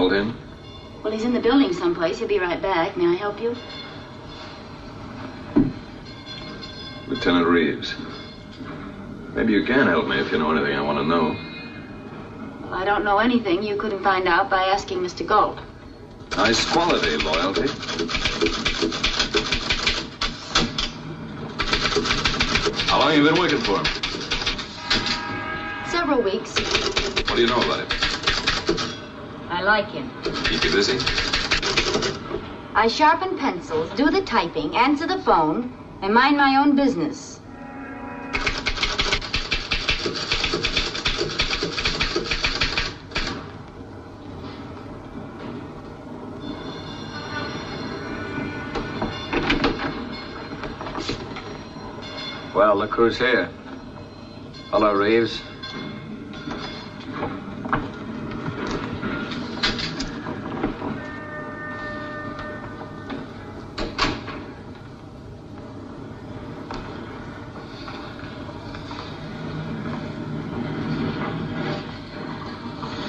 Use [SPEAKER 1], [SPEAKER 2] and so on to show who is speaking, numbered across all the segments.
[SPEAKER 1] called him?
[SPEAKER 2] Well, he's in the building someplace. He'll be right back. May I help you?
[SPEAKER 1] Lieutenant Reeves. Maybe you can help me if you know anything I want to know.
[SPEAKER 2] Well, I don't know anything you couldn't find out by asking Mr. Galt.
[SPEAKER 1] Nice quality, loyalty. How long have you been working for him?
[SPEAKER 2] Several weeks.
[SPEAKER 1] What do you know about him?
[SPEAKER 2] I like him.
[SPEAKER 1] Keep you busy?
[SPEAKER 2] I sharpen pencils, do the typing, answer the phone, and mind my own business.
[SPEAKER 3] Well, look who's here. Hello, Reeves.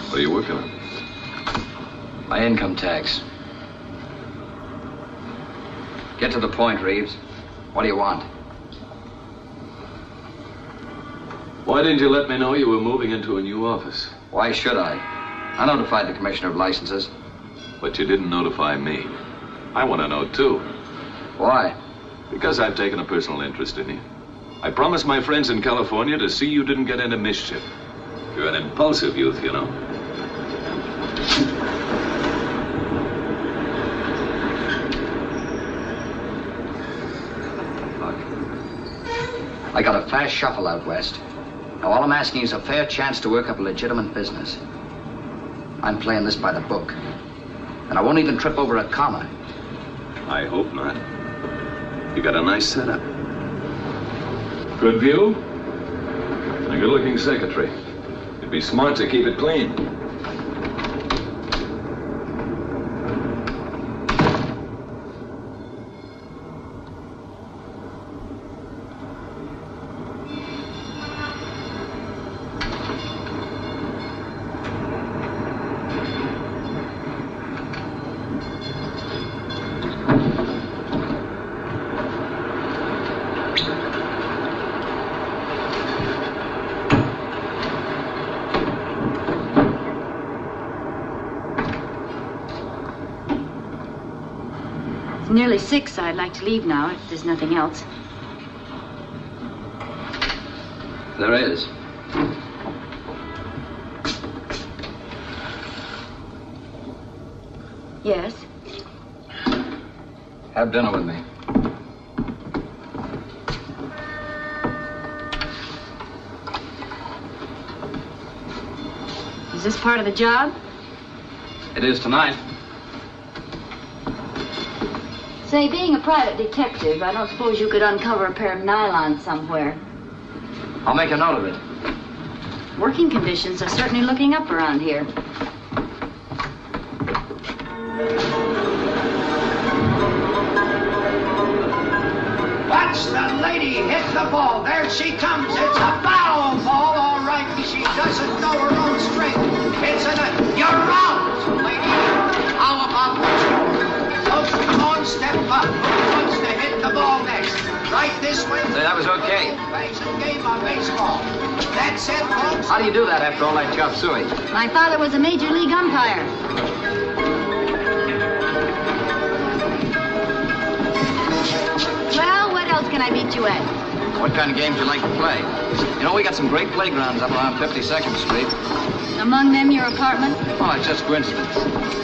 [SPEAKER 1] What are you working on?
[SPEAKER 3] My income tax. Get to the point, Reeves. What do you want?
[SPEAKER 1] Why didn't you let me know you were moving into a new office?
[SPEAKER 3] Why should I? I notified the Commissioner of Licenses.
[SPEAKER 1] But you didn't notify me. I want to know, too.
[SPEAKER 3] Why?
[SPEAKER 1] Because I've taken a personal interest in you. I promised my friends in California to see you didn't get into mischief. You're an impulsive youth, you know.
[SPEAKER 3] I got a fast shuffle out west. Now all I'm asking is a fair chance to work up a legitimate business. I'm playing this by the book. And I won't even trip over a comma.
[SPEAKER 1] I hope not. You got a nice setup. Good view. And a good-looking secretary. It'd be smart to keep it clean.
[SPEAKER 2] Nearly 6. I'd like to leave now, if there's nothing else.
[SPEAKER 3] There is.
[SPEAKER 2] Yes?
[SPEAKER 3] Have dinner with me.
[SPEAKER 2] Is this part of the job?
[SPEAKER 3] It is tonight.
[SPEAKER 2] Say, being a private detective, I don't suppose you could uncover a pair of nylons somewhere.
[SPEAKER 3] I'll make a note of it.
[SPEAKER 2] Working conditions are certainly looking up around here.
[SPEAKER 4] Watch the lady hit the ball. There she comes. It's a foul ball, all right. She doesn't know her own strength. It's you're out, lady. How about those step up. Who wants to hit the ball next? Right this way.
[SPEAKER 3] Say, that was okay.
[SPEAKER 4] Old-fashioned game of baseball. That's it, folks.
[SPEAKER 3] How do you do that after all that chop suey?
[SPEAKER 2] My father was a major league umpire. Well, what else can I beat you at?
[SPEAKER 3] What kind of games you like to play? You know, we got some great playgrounds up around 52nd Street.
[SPEAKER 2] Among them, your apartment?
[SPEAKER 3] Oh, it's just coincidence.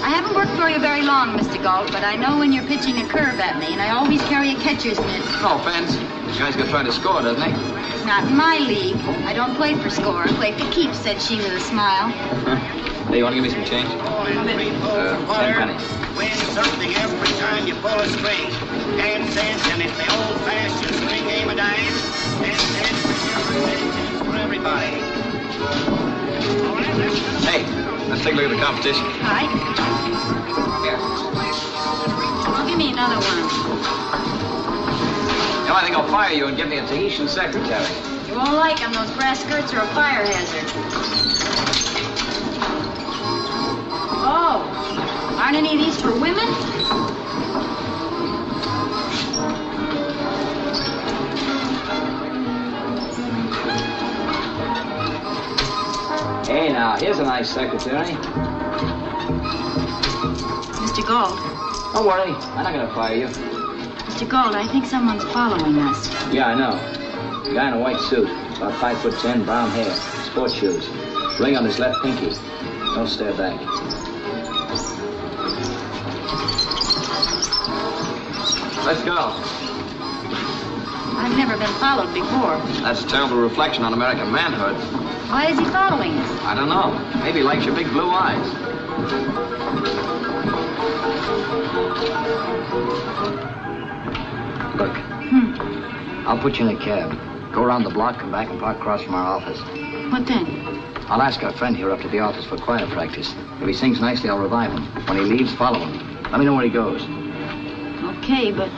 [SPEAKER 2] I haven't worked for you very long, Mr. Galt, but I know when you're pitching a curve at me, and I always carry a catcher's mitt.
[SPEAKER 3] No offense. This guy's gonna try to score, doesn't he?
[SPEAKER 2] Not in my league. I don't play for score. I play for keeps, said she with a smile.
[SPEAKER 3] Hey, you want to give me some change? 10 pennies.
[SPEAKER 4] Win something every time you pull a string. 10 cents, and it's the old-fashioned string game of dice. 10 cents for everybody.
[SPEAKER 3] Hey, let's take a look at the competition.
[SPEAKER 2] All right.
[SPEAKER 3] Here.
[SPEAKER 2] Well, give me another one.
[SPEAKER 3] You know, I think I'll fire you and give me a Tahitian secretary.
[SPEAKER 2] You won't like them. Those brass skirts are a fire hazard. Oh. Aren't any of these for women?
[SPEAKER 3] Hey, now, here's a nice secretary.
[SPEAKER 2] Mr. Gold.
[SPEAKER 3] Don't worry, I'm not gonna fire you.
[SPEAKER 2] Mr. Gold, I think someone's following us.
[SPEAKER 3] Yeah, I know. A guy in a white suit, about 5'10", brown hair, sports shoes, ring on his left pinky. Don't stare back. Let's go.
[SPEAKER 2] I've never been followed before.
[SPEAKER 3] That's a terrible reflection on American manhood.
[SPEAKER 2] Why is he following us?
[SPEAKER 3] I don't know. Maybe he likes your big blue eyes. Look. I'll put you in a cab. Go around the block, come back and park across from our office.
[SPEAKER 2] What then?
[SPEAKER 3] I'll ask our friend here up to the office for choir practice. If he sings nicely, I'll revive him. When he leaves, follow him. Let me know where he goes.
[SPEAKER 2] Okay, but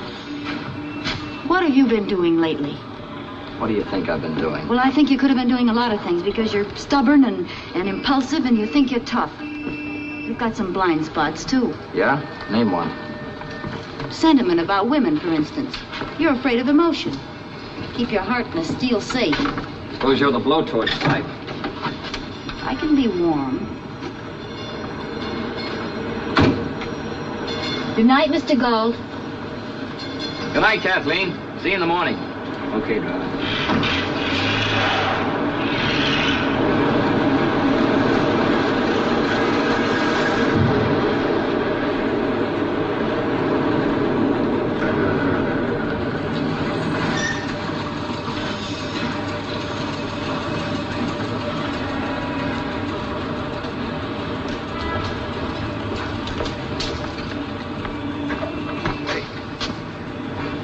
[SPEAKER 2] what have you been doing lately?
[SPEAKER 3] What do you think I've been doing?
[SPEAKER 2] Well, I think you could have been doing a lot of things because you're stubborn and impulsive and you think you're tough. You've got some blind spots, too.
[SPEAKER 3] Yeah? Name one.
[SPEAKER 2] Sentiment about women, for instance. You're afraid of emotion. Keep your heart in a steel safe.
[SPEAKER 3] Suppose you're the blowtorch type.
[SPEAKER 2] I can be warm. Good night, Mr. Gold.
[SPEAKER 3] Good night, Kathleen. See you in the morning. Okay, driver.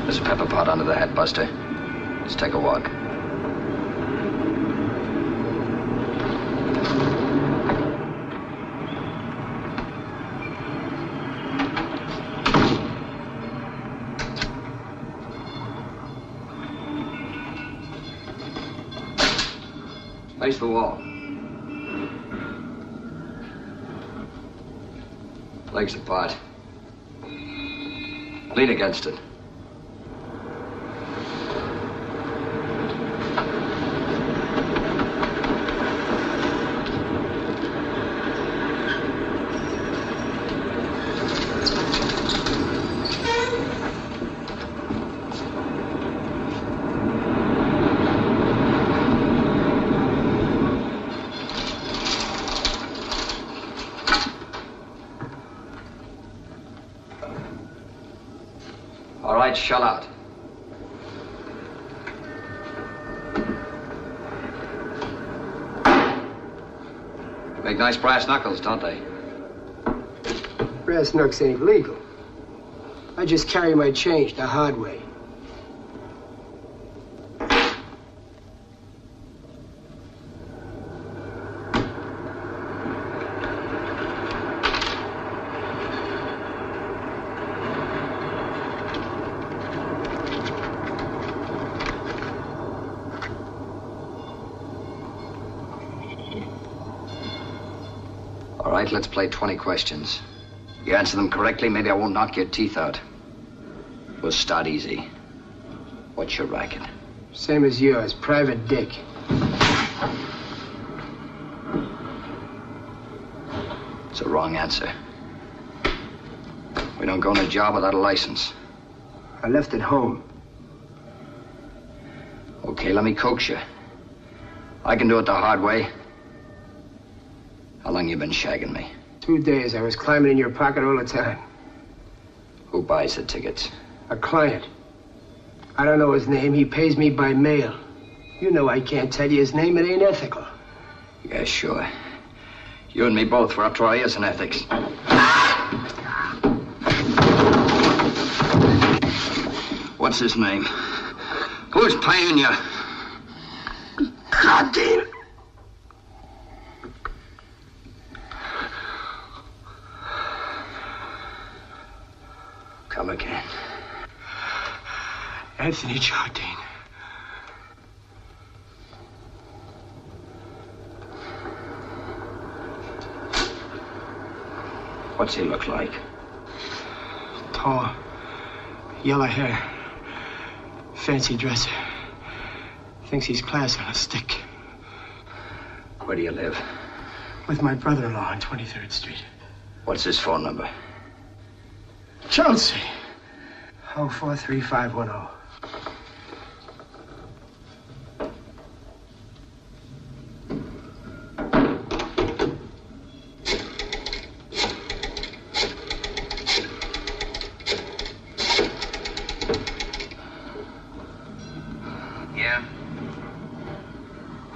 [SPEAKER 3] There's a pepper pot under the hat, Buster. Let's take a walk. Face the wall. Legs apart. Lean against it. All right, shell out. Make nice brass knuckles, don't they?
[SPEAKER 5] Brass knucks ain't legal. I just carry my change the hard way.
[SPEAKER 3] All right, let's play 20 questions. You answer them correctly, maybe I won't knock your teeth out. We'll start easy. What's your racket?
[SPEAKER 5] Same as yours, Private Dick.
[SPEAKER 3] It's a wrong answer. We don't go on a job without a license.
[SPEAKER 5] I left it home.
[SPEAKER 3] Okay, let me coax you. I can do it the hard way. How long you been shagging me?
[SPEAKER 5] 2 days. I was climbing in your pocket all the time.
[SPEAKER 3] Who buys the tickets?
[SPEAKER 5] A client. I don't know his name. He pays me by mail. You know I can't tell you his name. It ain't ethical.
[SPEAKER 3] Yeah, sure. You and me both were up to our ears in ethics. What's his name? Who's paying you?
[SPEAKER 5] Jardine.
[SPEAKER 3] Come again.
[SPEAKER 5] Anthony Jardine.
[SPEAKER 3] What's he look like?
[SPEAKER 5] Tall, yellow hair, fancy dresser. Thinks he's class on a stick.
[SPEAKER 3] Where do you live?
[SPEAKER 5] With my brother-in-law on 23rd Street.
[SPEAKER 3] What's his phone number?
[SPEAKER 5] Chelsea. 043510.
[SPEAKER 3] Yeah?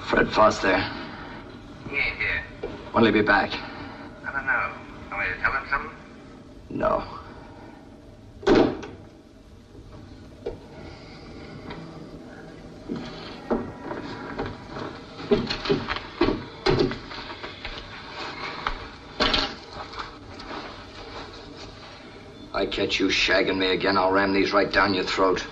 [SPEAKER 3] Fred Foster.
[SPEAKER 6] He ain't here.
[SPEAKER 3] When'll he be back?
[SPEAKER 6] I don't know. Want me to tell him something?
[SPEAKER 3] No. I catch you shagging me again, I'll ram these right down your throat.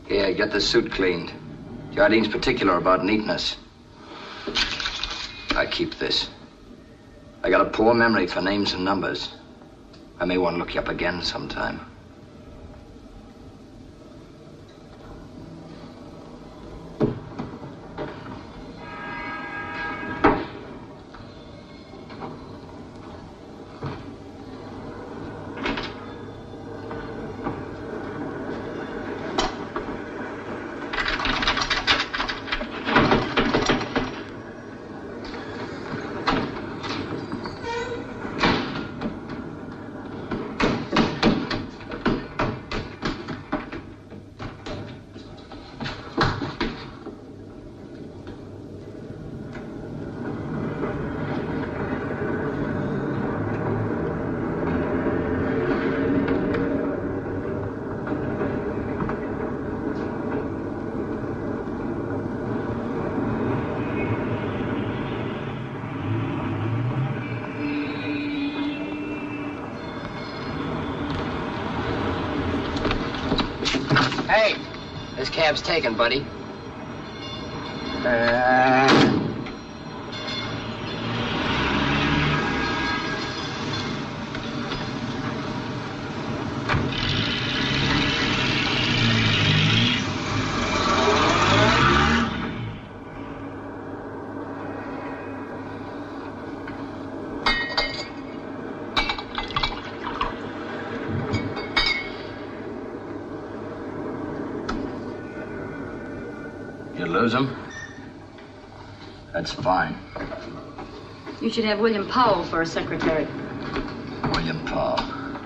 [SPEAKER 3] Here, get the suit cleaned. Jardine's particular about neatness. I keep this. I got a poor memory for names and numbers. I may want to look you up again sometime. Hey, this cab's taken, buddy. You lose him? That's fine.
[SPEAKER 2] You should have William Powell for a secretary.
[SPEAKER 3] William Powell.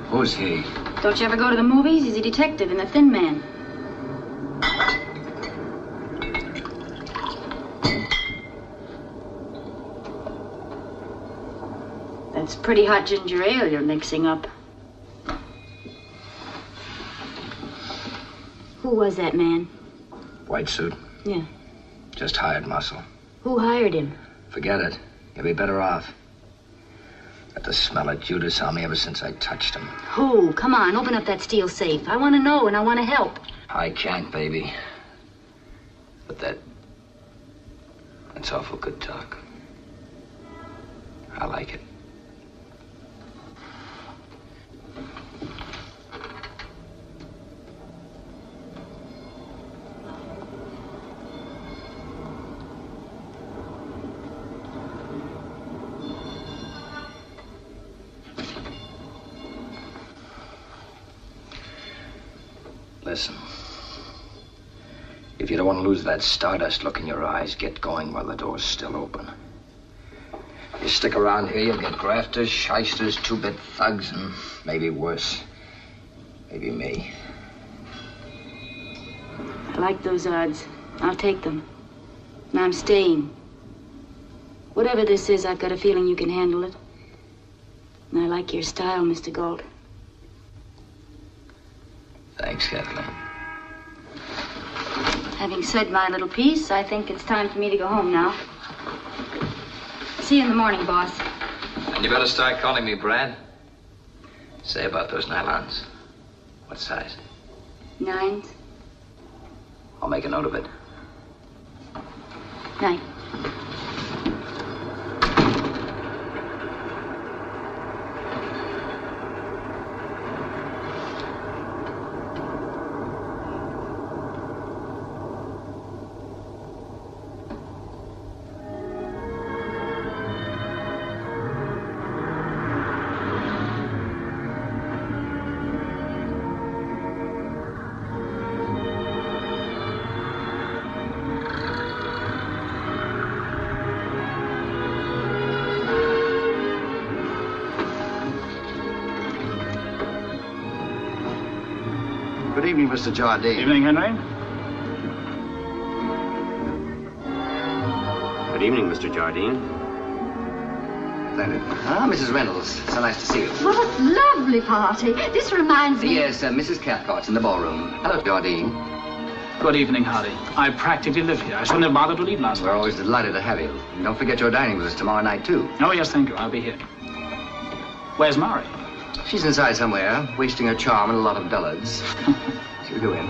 [SPEAKER 3] Who's he?
[SPEAKER 2] Don't you ever go to the movies? He's a detective in The Thin Man. That's pretty hot ginger ale you're mixing up. Who was that man?
[SPEAKER 3] White suit.
[SPEAKER 2] Yeah.
[SPEAKER 3] Just hired muscle.
[SPEAKER 2] Who hired him?
[SPEAKER 3] Forget it. You'll be better off. Got the smell of Judas on me ever since I touched him.
[SPEAKER 2] Who? Come on, open up that steel safe. I want to know and I want to help.
[SPEAKER 3] I can't, baby. But that's awful good talk. I like it. Listen, if you don't want to lose that stardust look in your eyes, get going while the door's still open. You stick around here, you'll get grafters, shysters, two-bit thugs, and maybe worse. Maybe me.
[SPEAKER 2] I like those odds. I'll take them. And I'm staying. Whatever this is, I've got a feeling you can handle it. And I like your style, Mr. Gold.
[SPEAKER 3] Thanks, Kathleen.
[SPEAKER 2] Having said my little piece, I think it's time for me to go home now. See you in the morning, boss.
[SPEAKER 3] And you better start calling me Brad. Say about those nylons. What size?
[SPEAKER 2] 9s.
[SPEAKER 3] I'll make a note of it.
[SPEAKER 2] 9.
[SPEAKER 3] Good evening, Mr. Jardine.
[SPEAKER 7] Evening, Henry.
[SPEAKER 8] Good evening, Mr. Jardine.
[SPEAKER 3] Splendid. Ah, Mrs. Reynolds. So nice to see you.
[SPEAKER 9] What a lovely party. This reminds me...
[SPEAKER 3] Yes, Mrs. Cathcart's in the ballroom. Hello, Jardine.
[SPEAKER 7] Good evening, Hardy. I practically live here. I shouldn't have bothered to leave last
[SPEAKER 3] We're
[SPEAKER 7] night.
[SPEAKER 3] always delighted to have you. And don't forget you're dining with us tomorrow night, too.
[SPEAKER 7] Oh, yes, thank you. I'll be here. Where's Mari?
[SPEAKER 3] She's inside somewhere, wasting her charm and a lot of dullards. She'll go in.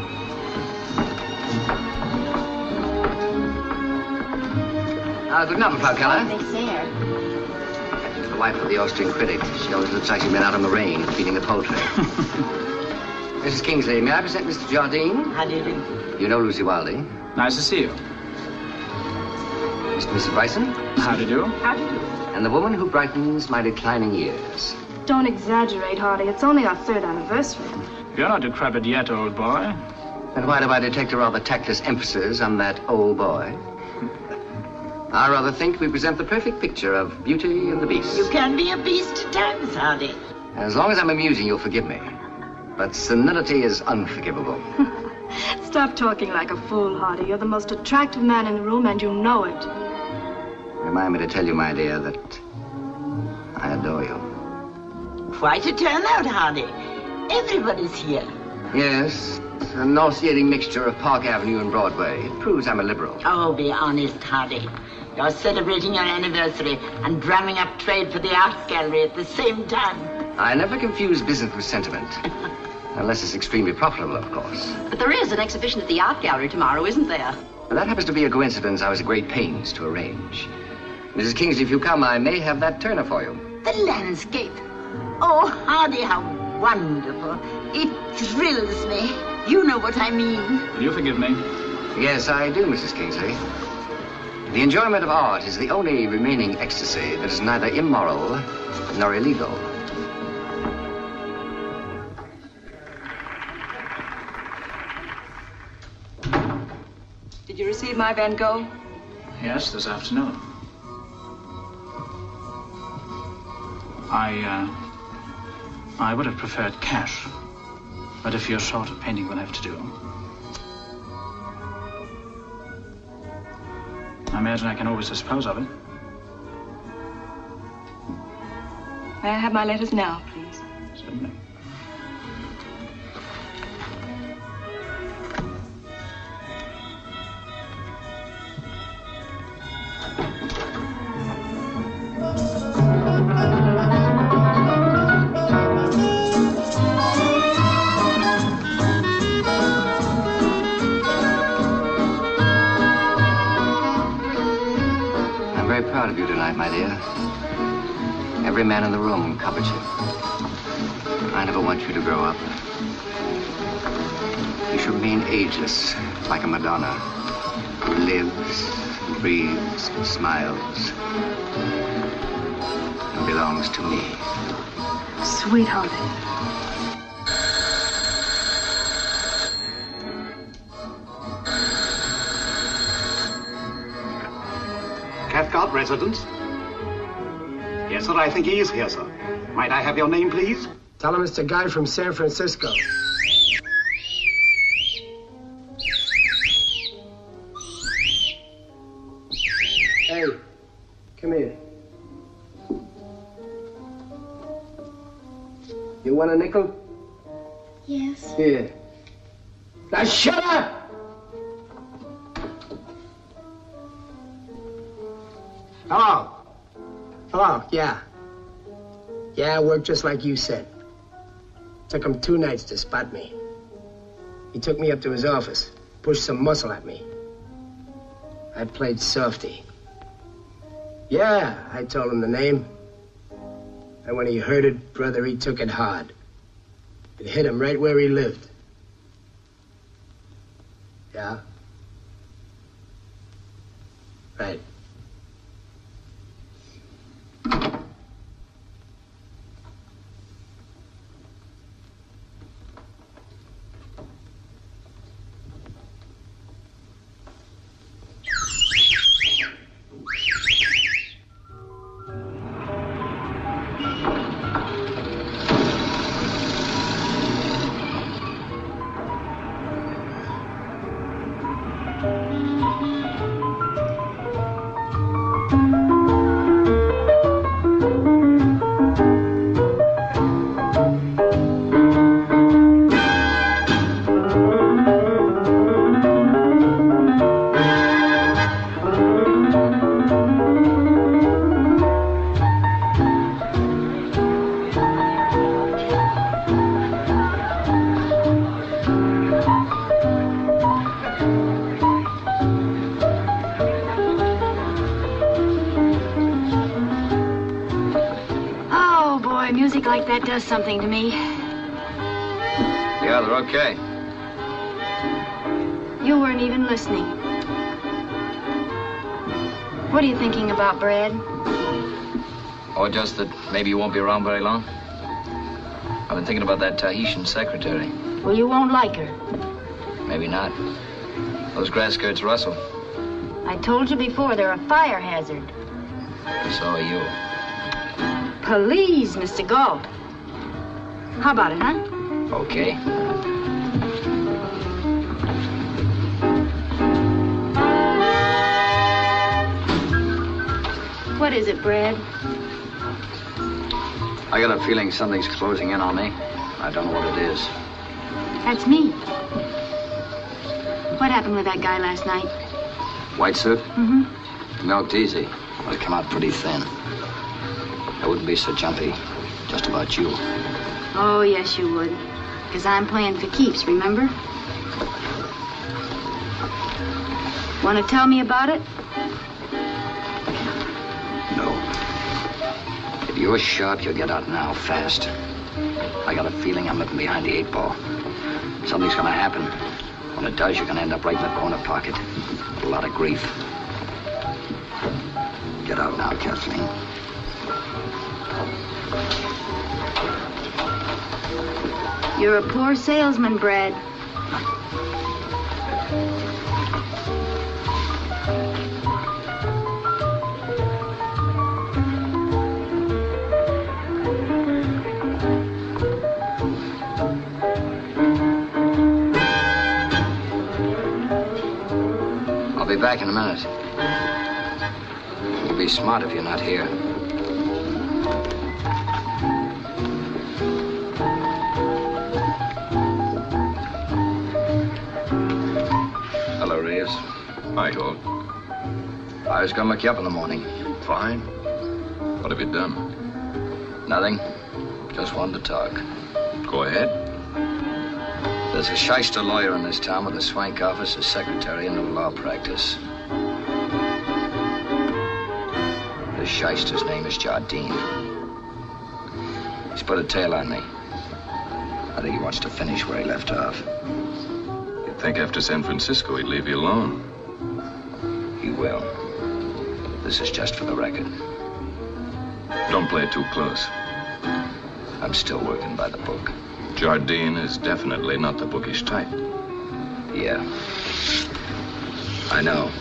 [SPEAKER 3] Good night, Frau Keller. The wife of the Austrian critic. She always looks like she's been out in the rain, feeding the poultry. Mrs. Kingsley, may I present Mr. Jardine?
[SPEAKER 10] How do you do?
[SPEAKER 3] You know Lucy Wilding.
[SPEAKER 7] Nice to see you.
[SPEAKER 3] Mrs. Bryson.
[SPEAKER 7] How do you do?
[SPEAKER 9] How do you do?
[SPEAKER 3] And the woman who brightens my declining years.
[SPEAKER 9] Don't exaggerate, Hardy. It's only our 3rd anniversary.
[SPEAKER 7] You're not decrepit yet, old boy.
[SPEAKER 3] And why do I detect a rather tactless emphasis on that old boy? I rather think we present the perfect picture of Beauty and the Beast.
[SPEAKER 10] You can be a beast at times, Hardy.
[SPEAKER 3] As long as I'm amusing, you'll forgive me. But senility is unforgivable.
[SPEAKER 9] Stop talking like a fool, Hardy. You're the most attractive man in the room, and you know it.
[SPEAKER 3] Remind me to tell you, my dear, that I adore you.
[SPEAKER 10] Quite a turnout, Hardy. Everybody's here.
[SPEAKER 3] Yes, it's a nauseating mixture of Park Avenue and Broadway. It proves I'm a liberal.
[SPEAKER 10] Oh, be honest, Hardy. You're celebrating your anniversary and drumming up trade for the Arts Gallery at the same time.
[SPEAKER 3] I never confuse business with sentiment. Unless it's extremely profitable, of course.
[SPEAKER 11] But there is an exhibition at the Art Gallery tomorrow, isn't there?
[SPEAKER 3] Well, that happens to be a coincidence I was at great pains to arrange. Mrs. Kingsley, if you come, I may have that Turner for you.
[SPEAKER 10] The landscape. Oh, Hardy, how wonderful. It thrills me. You know what I mean.
[SPEAKER 7] Will you forgive me?
[SPEAKER 3] Yes, I do, Mrs. Kingsley. The enjoyment of art is the only remaining ecstasy that is neither immoral nor illegal.
[SPEAKER 11] Did you receive my Van Gogh?
[SPEAKER 7] Yes, this afternoon. I would have preferred cash. But if you're short of painting, we'll have to do. I imagine I can always dispose of it.
[SPEAKER 9] May I have my letters now, please?
[SPEAKER 7] Certainly.
[SPEAKER 3] Proud of you tonight, my dear. Every man in the room covets you. I never want you to grow up. You should remain ageless, like a Madonna, who lives, breathes, smiles, and belongs to me.
[SPEAKER 9] Sweetheart.
[SPEAKER 12] Cathcart residence? Yes, sir, I think he is here, sir. Might I have your name, please?
[SPEAKER 5] Tell him it's the guy from San Francisco. Hey, come here. You want a nickel?
[SPEAKER 9] Yes.
[SPEAKER 5] Here. Now shut up!
[SPEAKER 12] Hello.
[SPEAKER 5] Oh, yeah. Yeah, I worked just like you said. Took him 2 nights to spot me. He took me up to his office, pushed some muscle at me. I played softy. Yeah, I told him the name. And when he heard it, brother, he took it hard. It hit him right where he lived. Yeah? Right.
[SPEAKER 2] That does something to me.
[SPEAKER 3] Yeah, they're okay.
[SPEAKER 2] You weren't even listening. What are you thinking about, Brad?
[SPEAKER 3] Oh, just that maybe you won't be around very long. I've been thinking about that Tahitian secretary.
[SPEAKER 2] Well, you won't like her.
[SPEAKER 3] Maybe not. Those grass skirts rustle.
[SPEAKER 2] I told you before, they're a fire hazard.
[SPEAKER 3] So are you.
[SPEAKER 2] Please, Mr. Galt. How about it, huh?
[SPEAKER 3] Okay.
[SPEAKER 2] What is it, Brad?
[SPEAKER 3] I got a feeling something's closing in on me. I don't know what it is.
[SPEAKER 2] That's me. What happened with that guy last night?
[SPEAKER 3] White suit?
[SPEAKER 2] Mm-hmm.
[SPEAKER 3] Milked easy. Well, it came out pretty thin. I wouldn't be so jumpy just about you.
[SPEAKER 2] Oh, yes, you would. Because I'm playing for keeps, remember? Want to tell me about it?
[SPEAKER 3] No. If you're sharp, you'll get out now, fast. I got a feeling I'm looking behind the 8 ball. Something's gonna happen. When it does, you're gonna end up right in the corner pocket. With a lot of grief. Get out now, Kathleen.
[SPEAKER 2] You're a poor salesman, Brad.
[SPEAKER 3] I'll be back in a minute. You'll be smart if you're not here.
[SPEAKER 1] Hi, Holt.
[SPEAKER 3] I was gonna look you up in the morning.
[SPEAKER 1] Fine. What have you done?
[SPEAKER 3] Nothing. Just wanted to talk.
[SPEAKER 1] Go ahead.
[SPEAKER 3] There's a shyster lawyer in this town with a swank office, a secretary, and a law practice. The shyster's name is Jardine. He's put a tail on me. I think he wants to finish where he left off.
[SPEAKER 1] You'd think after San Francisco he'd leave you alone.
[SPEAKER 3] He will. This is just for the record.
[SPEAKER 1] Don't play it too close.
[SPEAKER 3] I'm still working by the book.
[SPEAKER 1] Jardine is definitely not the bookish type.
[SPEAKER 3] Yeah. I know.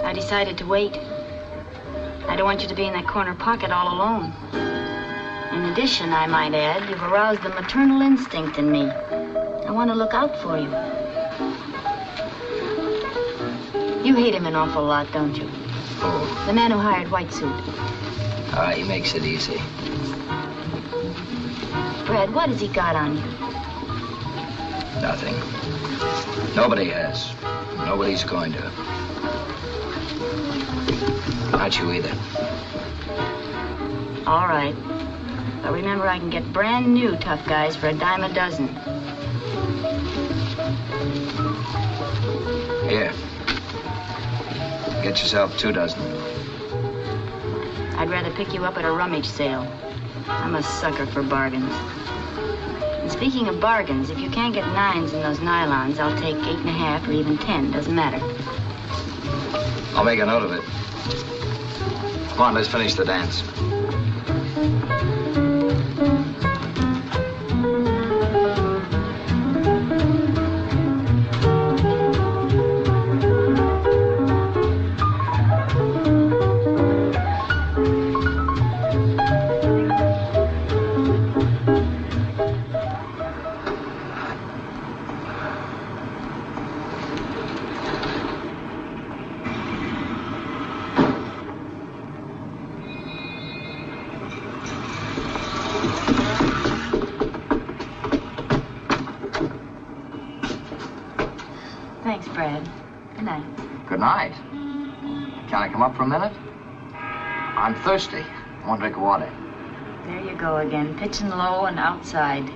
[SPEAKER 2] I decided to wait. I don't want you to be in that corner pocket all alone. In addition, I might add, you've aroused the maternal instinct in me. I want to look out for you. You hate him an awful lot, don't you?
[SPEAKER 3] Who?
[SPEAKER 2] The man who hired White Suit.
[SPEAKER 3] He makes it easy.
[SPEAKER 2] Fred, what has he got on you?
[SPEAKER 3] Nothing. Nobody has. Nobody's going to. Not you either.
[SPEAKER 2] All right. But remember, I can get brand new tough guys for a dime a dozen.
[SPEAKER 3] Here. Get yourself 2 dozen.
[SPEAKER 2] I'd rather pick you up at a rummage sale. I'm a sucker for bargains. And speaking of bargains, if you can't get 9s in those nylons, I'll take 8.5 or even 10. Doesn't matter.
[SPEAKER 3] I'll make a note of it. Come on, let's finish the dance.
[SPEAKER 2] Thanks, Fred. Good night.
[SPEAKER 3] Good night. Can I come up for a minute? I'm thirsty. I want a drink of water.
[SPEAKER 2] There you go again, pitching low and outside.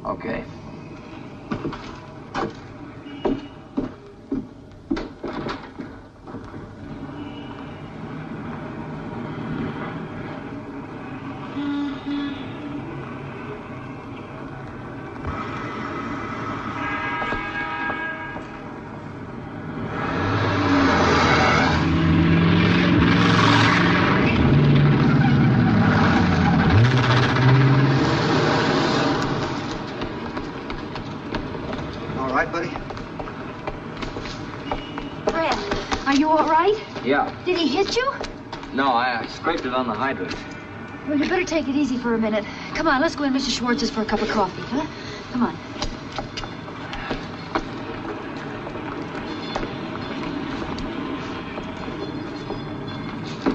[SPEAKER 3] Okay. Yeah.
[SPEAKER 8] Did he hit you?
[SPEAKER 3] No, I scraped it on the hydrant.
[SPEAKER 8] Well, you better take it easy for a minute. Come on, let's go in Mr. Schwartz's for a cup of coffee, huh? Come on.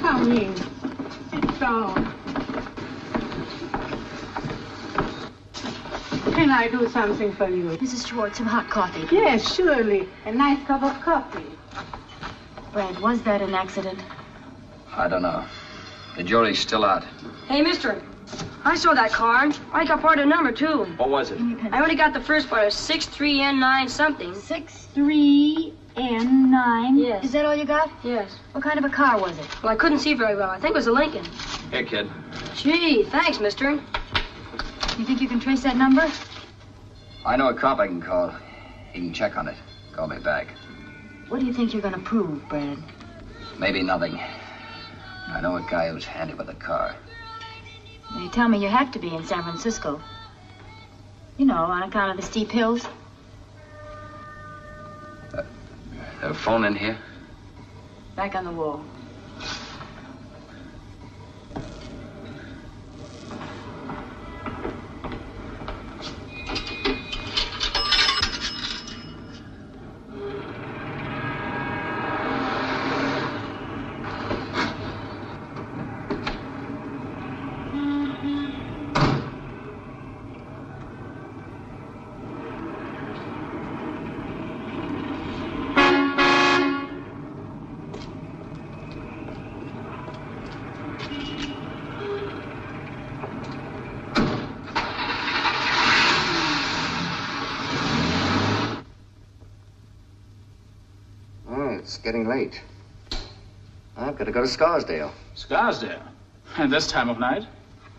[SPEAKER 13] Come in. Sit down. Can I do something for you?
[SPEAKER 8] Mrs. Schwartz, some hot coffee.
[SPEAKER 13] Yes, surely. A nice cup of coffee.
[SPEAKER 2] Brad, was that an accident?
[SPEAKER 3] I don't know. The jury's still out.
[SPEAKER 14] Hey, mister. I saw that car. I got part of the number, too.
[SPEAKER 3] What was it?
[SPEAKER 14] I only got the first part of 63N9 something.
[SPEAKER 8] 63N9?
[SPEAKER 14] Yes.
[SPEAKER 8] Is that all you got?
[SPEAKER 14] Yes.
[SPEAKER 8] What kind of a car was it?
[SPEAKER 14] Well, I couldn't see very well. I think it was a Lincoln.
[SPEAKER 3] Here, kid.
[SPEAKER 14] Gee, thanks, mister.
[SPEAKER 8] You think you can trace that number?
[SPEAKER 3] I know a cop I can call. He can check on it. Call me back.
[SPEAKER 2] What do you think you're going to prove, Brad?
[SPEAKER 3] Maybe nothing. I know a guy who's handy with a car.
[SPEAKER 2] You tell me you have to be in San Francisco. You know, on account of the steep hills.
[SPEAKER 3] The phone in here?
[SPEAKER 2] Back on the wall.
[SPEAKER 3] It's getting late. I've got to go to Scarsdale.
[SPEAKER 7] Scarsdale? At this time of night?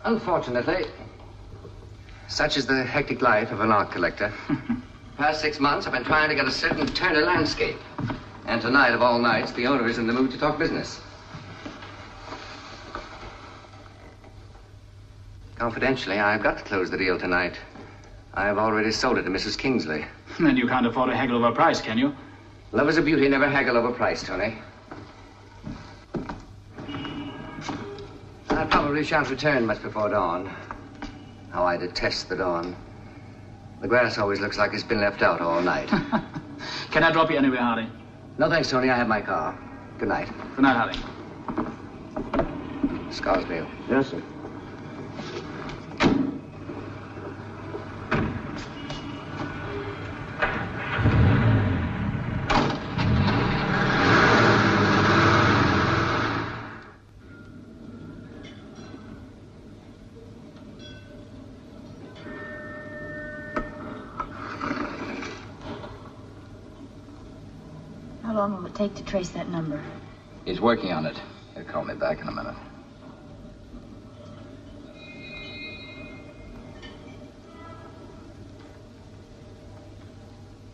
[SPEAKER 3] Unfortunately. Such is the hectic life of an art collector. Past 6 months, I've been trying to get a certain Turner landscape. And tonight, of all nights, the owner is in the mood to talk business. Confidentially, I've got to close the deal tonight. I've already sold it to Mrs. Kingsley.
[SPEAKER 7] Then you can't afford to haggle over price, can you?
[SPEAKER 3] Love is a beauty, never haggle over price, Tony. I probably shan't return much before dawn. How I detest the dawn. The grass always looks like it's been left out all night.
[SPEAKER 7] Can I drop you anywhere, Hardy?
[SPEAKER 3] No, thanks, Tony. I have my car. Good night.
[SPEAKER 7] Good night, Hardy.
[SPEAKER 3] Scarsdale.
[SPEAKER 12] Yes, sir.
[SPEAKER 2] long will it take to trace that number?
[SPEAKER 3] He's working on it. He'll call me back in a minute.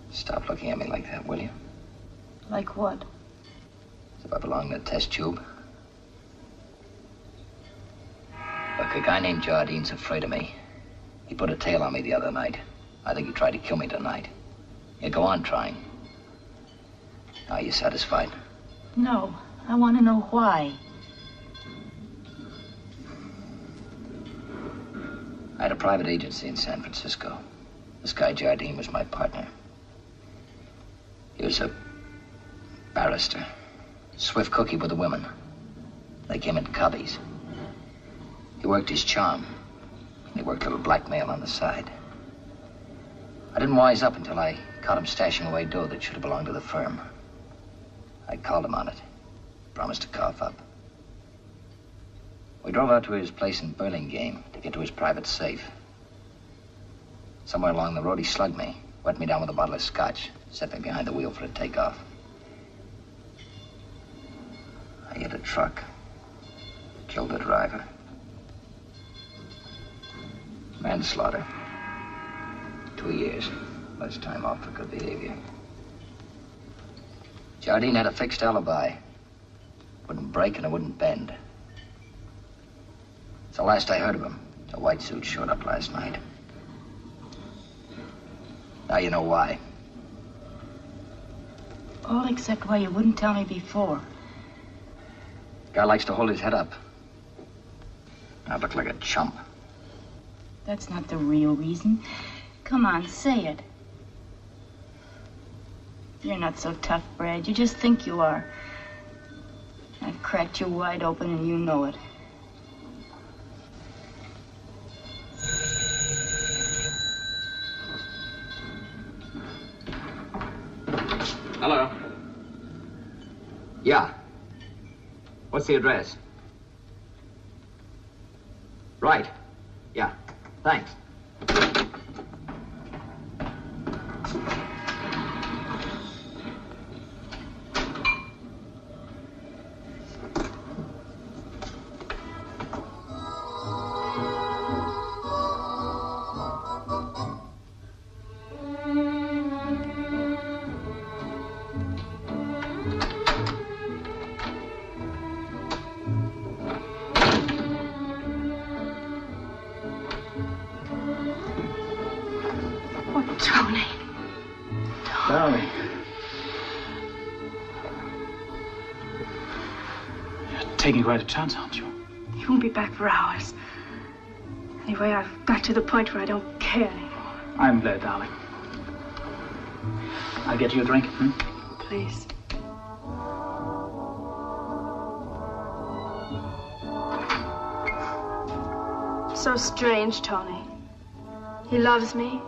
[SPEAKER 3] Stop looking at me like that, will you?
[SPEAKER 2] Like what?
[SPEAKER 3] As if I belong in a test tube. Look, a guy named Jardine's afraid of me. He put a tail on me the other night. I think he tried to kill me tonight. He'll go on trying. Are you satisfied?
[SPEAKER 2] No. I want to know why.
[SPEAKER 3] I had a private agency in San Francisco. This guy Jardine was my partner. He was a barrister. Swift cookie with the women. They came in cubbies. He worked his charm. He worked a little blackmail on the side. I didn't wise up until I caught him stashing away dough that should have belonged to the firm. I called him on it. Promised to cough up. We drove out to his place in Burlingame to get to his private safe. Somewhere along the road, he slugged me, wet me down with a bottle of scotch, set me behind the wheel for a takeoff. I hit a truck, killed the driver. Manslaughter. 2 years. Less time off for good behavior. Jardine had a fixed alibi. Wouldn't break and it wouldn't bend. It's the last I heard of him. A white suit showed up last night. Now you know why.
[SPEAKER 2] All except why you wouldn't tell me before.
[SPEAKER 3] Guy likes to hold his head up. I look like a chump.
[SPEAKER 2] That's not the real reason. Come on, say it. You're not so tough, Brad. You just think you are. I've cracked you wide open and you know it.
[SPEAKER 3] Hello. Yeah. What's the address? Right. Yeah. Thanks.
[SPEAKER 7] Taking quite a chance, aren't you?
[SPEAKER 9] You won't be back for hours. Anyway, I've got to the point where I don't care anymore.
[SPEAKER 7] I'm glad, darling. I'll get you a drink,
[SPEAKER 9] Please. So strange, Tony. He loves me.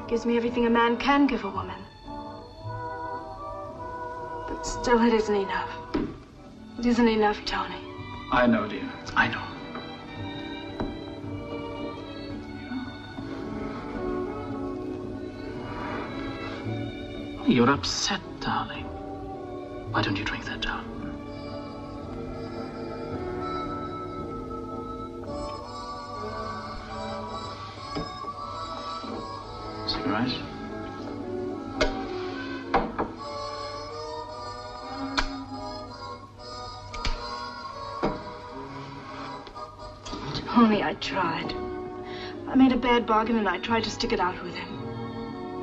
[SPEAKER 9] Gives me everything a man can give a woman. But still, it isn't enough. It isn't enough, Tony.
[SPEAKER 7] I know, dear. I know. You're upset, darling. Why don't you drink that down? Cigarette?
[SPEAKER 9] Only I tried. I made a bad bargain and I tried to stick it out with him.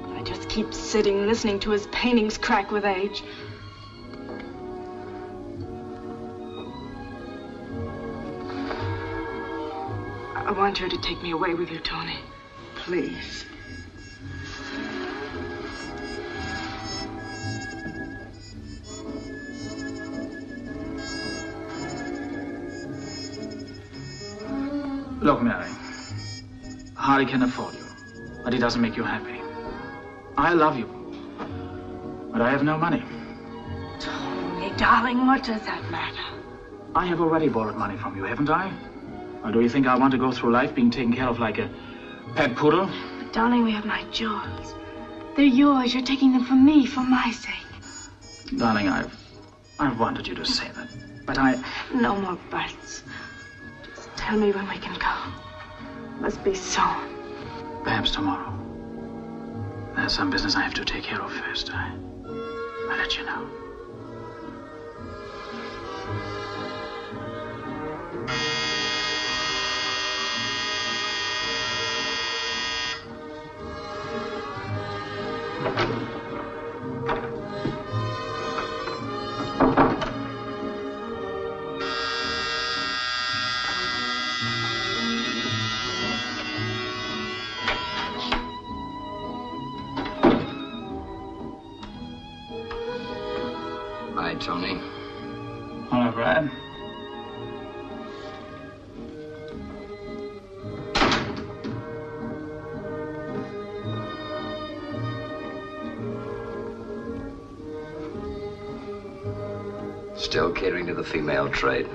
[SPEAKER 9] But I just keep sitting, listening to his paintings crack with age. I want you to take me away with you, Tony. Please.
[SPEAKER 7] Look, Mary, Hardy can afford you, but he doesn't make you happy. I love you, but I have no money.
[SPEAKER 9] Tony, darling, what does that matter?
[SPEAKER 7] I have already borrowed money from you, haven't I? Or do you think I want to go through life being taken care of like a pet poodle?
[SPEAKER 9] But darling, we have my jewels. They're yours. You're taking them from me for my sake.
[SPEAKER 7] Darling, I've wanted you to say that, but
[SPEAKER 9] No more buts. Just tell me when we can go. Must be soon.
[SPEAKER 7] Perhaps tomorrow. There's some business I have to take care of first. I'll let you know.
[SPEAKER 3] Hi, Tony.
[SPEAKER 7] Hello, Brad.
[SPEAKER 3] Still catering to the female trade.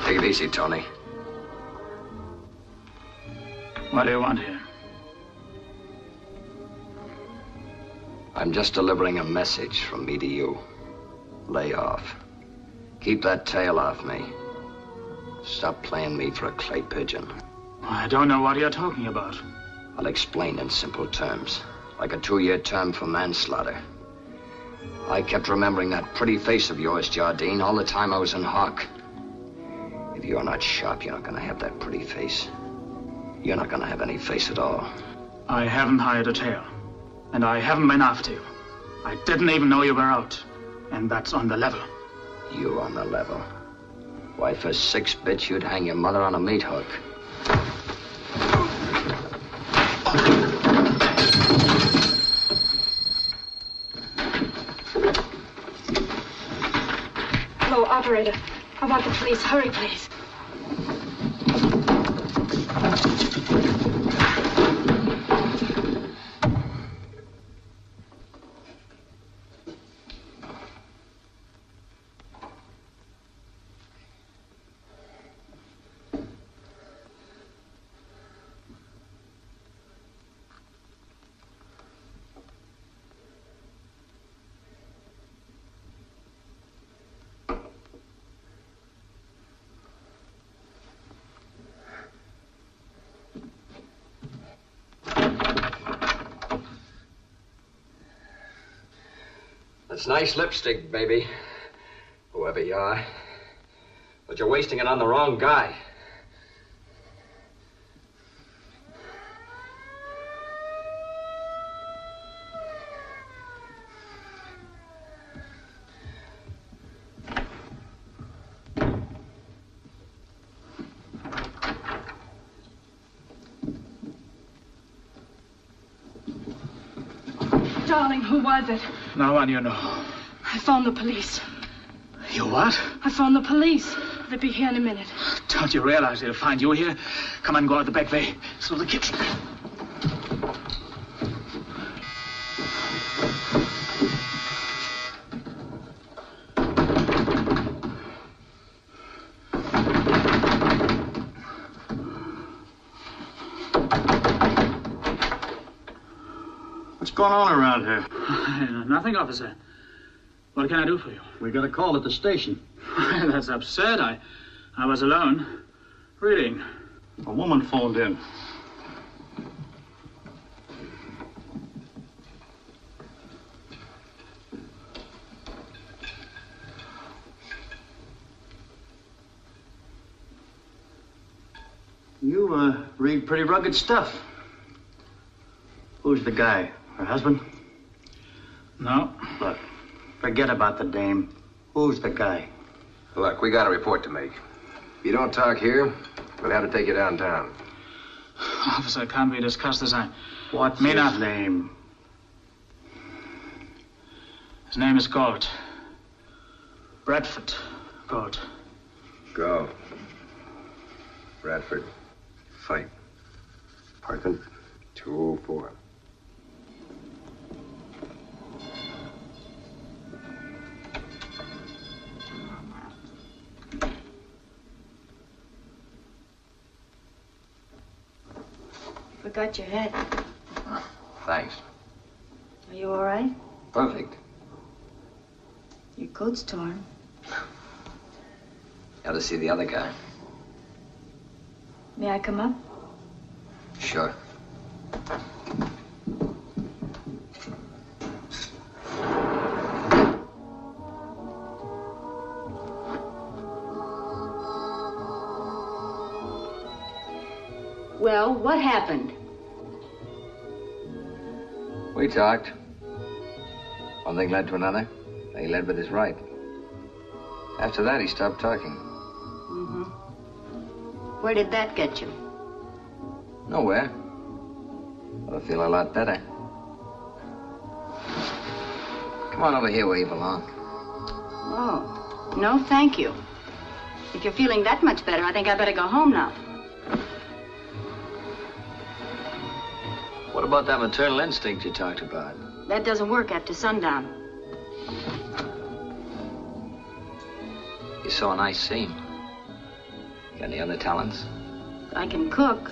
[SPEAKER 3] Take it easy, Tony.
[SPEAKER 7] What do you want here?
[SPEAKER 3] I'm just delivering a message from me to you. Lay off. Keep that tail off me. Stop playing me for a clay pigeon.
[SPEAKER 7] I don't know what you're talking about.
[SPEAKER 3] I'll explain in simple terms. Like a 2-year term for manslaughter. I kept remembering that pretty face of yours, Jardine, all the time I was in Hawk. If you're not sharp, you're not gonna have that pretty face. You're not gonna have any face at all.
[SPEAKER 7] I haven't hired a tail. And I haven't been after you. I didn't even know you were out. And that's on the level.
[SPEAKER 3] You on the level? Why, for 6 bits, you'd hang your mother on a meat hook.
[SPEAKER 9] Hello, operator. I want the police. Hurry, please.
[SPEAKER 3] That's nice lipstick, baby. Whoever you are. But you're wasting it on the wrong guy.
[SPEAKER 9] Darling, who was it?
[SPEAKER 7] No one you know.
[SPEAKER 9] I found the police.
[SPEAKER 7] You what?
[SPEAKER 9] I found the police. They'll be here in a minute.
[SPEAKER 7] Don't you realize they'll find you here? Come on, go out the back way. Through the kitchen.
[SPEAKER 15] What's going on around here?
[SPEAKER 7] Nothing, officer. What can I do for you?
[SPEAKER 15] We got a call at the station.
[SPEAKER 7] That's absurd. I was alone, reading.
[SPEAKER 15] A woman phoned in. You, read pretty rugged stuff. Who's the guy? Her husband?
[SPEAKER 7] No.
[SPEAKER 15] Look, forget about the dame. Who's the guy?
[SPEAKER 16] Look, we got a report to make. If you don't talk here, we'll have to take you downtown.
[SPEAKER 7] Officer, can't we discuss this?
[SPEAKER 15] What's his name?
[SPEAKER 7] His name is Galt. Bradford Galt.
[SPEAKER 16] Go. Bradford. Fight. Apartment 204.
[SPEAKER 2] forgot your hat.
[SPEAKER 3] Thanks.
[SPEAKER 2] Are you all right?
[SPEAKER 3] Perfect.
[SPEAKER 2] Your coat's torn.
[SPEAKER 3] Got to see the other guy.
[SPEAKER 2] May I come up?
[SPEAKER 3] Sure.
[SPEAKER 2] Well, what happened?
[SPEAKER 3] We talked. One thing led to another. He led with his right. After that, he stopped talking.
[SPEAKER 2] Mm-hmm. Where did that get you?
[SPEAKER 3] Nowhere. But I feel a lot better. Come on over here where you belong.
[SPEAKER 2] Oh, no, thank you. If you're feeling that much better, I think I better go home now.
[SPEAKER 3] What about that maternal instinct you talked about?
[SPEAKER 2] That doesn't work after sundown.
[SPEAKER 3] You saw a nice scene. Got any other talents?
[SPEAKER 2] I can cook.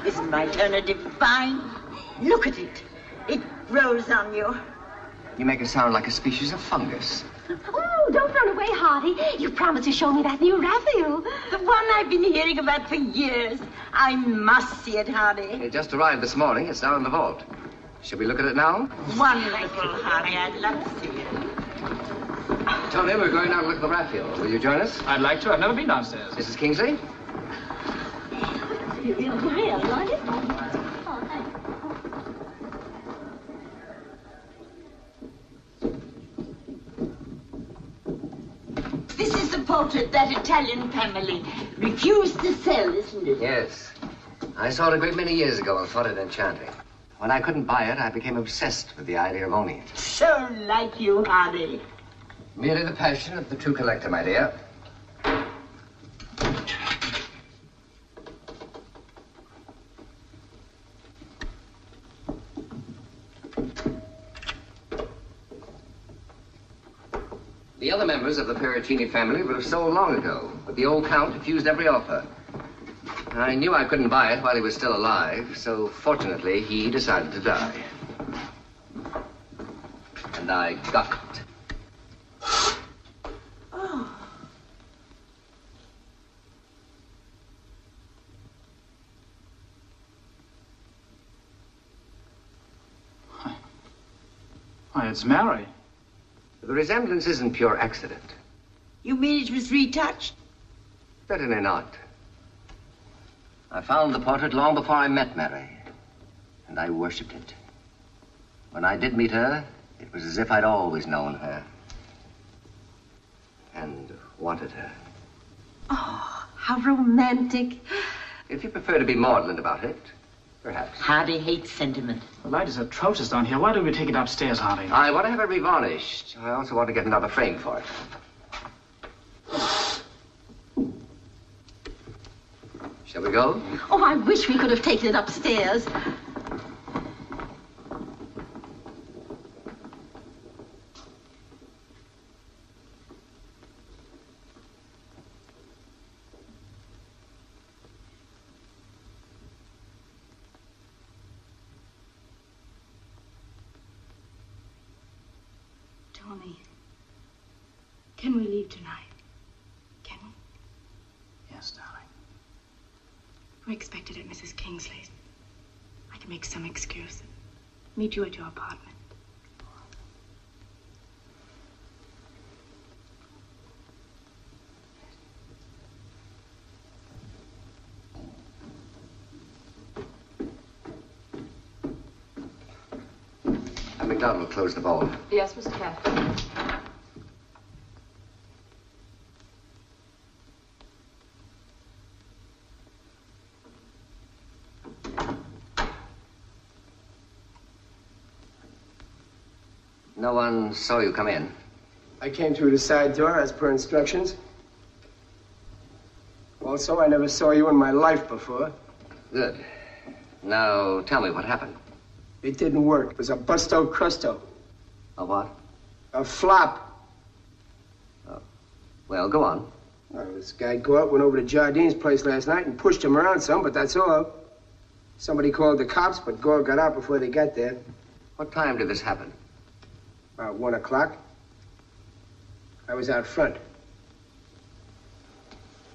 [SPEAKER 10] Isn't my alternative fine? Look at it. It grows on you.
[SPEAKER 3] You make it sound like a species of fungus.
[SPEAKER 8] Oh, don't run away, Hardy. You promised to show me that new Raphael.
[SPEAKER 10] The one I've been hearing about for years. I must see it, Hardy.
[SPEAKER 3] It just arrived this morning. It's down in the vault. Shall we look at it now?
[SPEAKER 10] Wonderful, Hardy. I'd love to see it.
[SPEAKER 3] Tony, we're going down to look at the Raphael. Will you join us?
[SPEAKER 7] I'd like to. I've never been downstairs.
[SPEAKER 3] Mrs. Kingsley?
[SPEAKER 10] This is the portrait that Italian family refused to sell, isn't it?
[SPEAKER 3] Yes. I saw it a great many years ago and thought it enchanting. When I couldn't buy it, I became obsessed with the idea of owning it.
[SPEAKER 10] So like you, Hardy.
[SPEAKER 3] Merely the passion of the true collector, my dear. The other members of the Perugini family would have sold long ago, but the old Count refused every offer. I knew I couldn't buy it while he was still alive, so fortunately he decided to die. And I got it.
[SPEAKER 10] Oh.
[SPEAKER 7] Why, it's Mary.
[SPEAKER 3] The resemblance isn't pure accident.
[SPEAKER 10] You mean it was retouched?
[SPEAKER 3] Certainly not. I found the portrait long before I met Mary, and I worshipped it. When I did meet her, it was as if I'd always known her and wanted her.
[SPEAKER 10] Oh, how romantic.
[SPEAKER 3] If you prefer to be maudlin about it, perhaps.
[SPEAKER 10] Hardy hates sentiment.
[SPEAKER 7] The light is atrocious down here. Why don't we take it upstairs, Hardy?
[SPEAKER 3] I want to have it revarnished. I also want to get another frame for it. Shall we go?
[SPEAKER 10] Oh, I wish we could have taken it upstairs.
[SPEAKER 2] Tony, can we leave tonight? Can we?
[SPEAKER 7] Yes, darling.
[SPEAKER 9] We're expected at Mrs. Kingsley's. I can make some excuse. Meet you at your apartment.
[SPEAKER 3] McDonald will close the ball.
[SPEAKER 11] Yes, Mr. Captain.
[SPEAKER 3] No one saw you come in?
[SPEAKER 5] I came through the side door as per instructions. Also, I never saw you in my life before.
[SPEAKER 3] Good. Now, tell me what happened.
[SPEAKER 5] It didn't work. It was a busto-crusto.
[SPEAKER 3] A what?
[SPEAKER 5] A flop.
[SPEAKER 3] Oh. Well, go on.
[SPEAKER 5] Well, this guy Galt went over to Jardine's place last night and pushed him around some, but that's all. Somebody called the cops, but Galt got out before they got there.
[SPEAKER 3] What time did this happen?
[SPEAKER 5] About 1 o'clock. I was out front.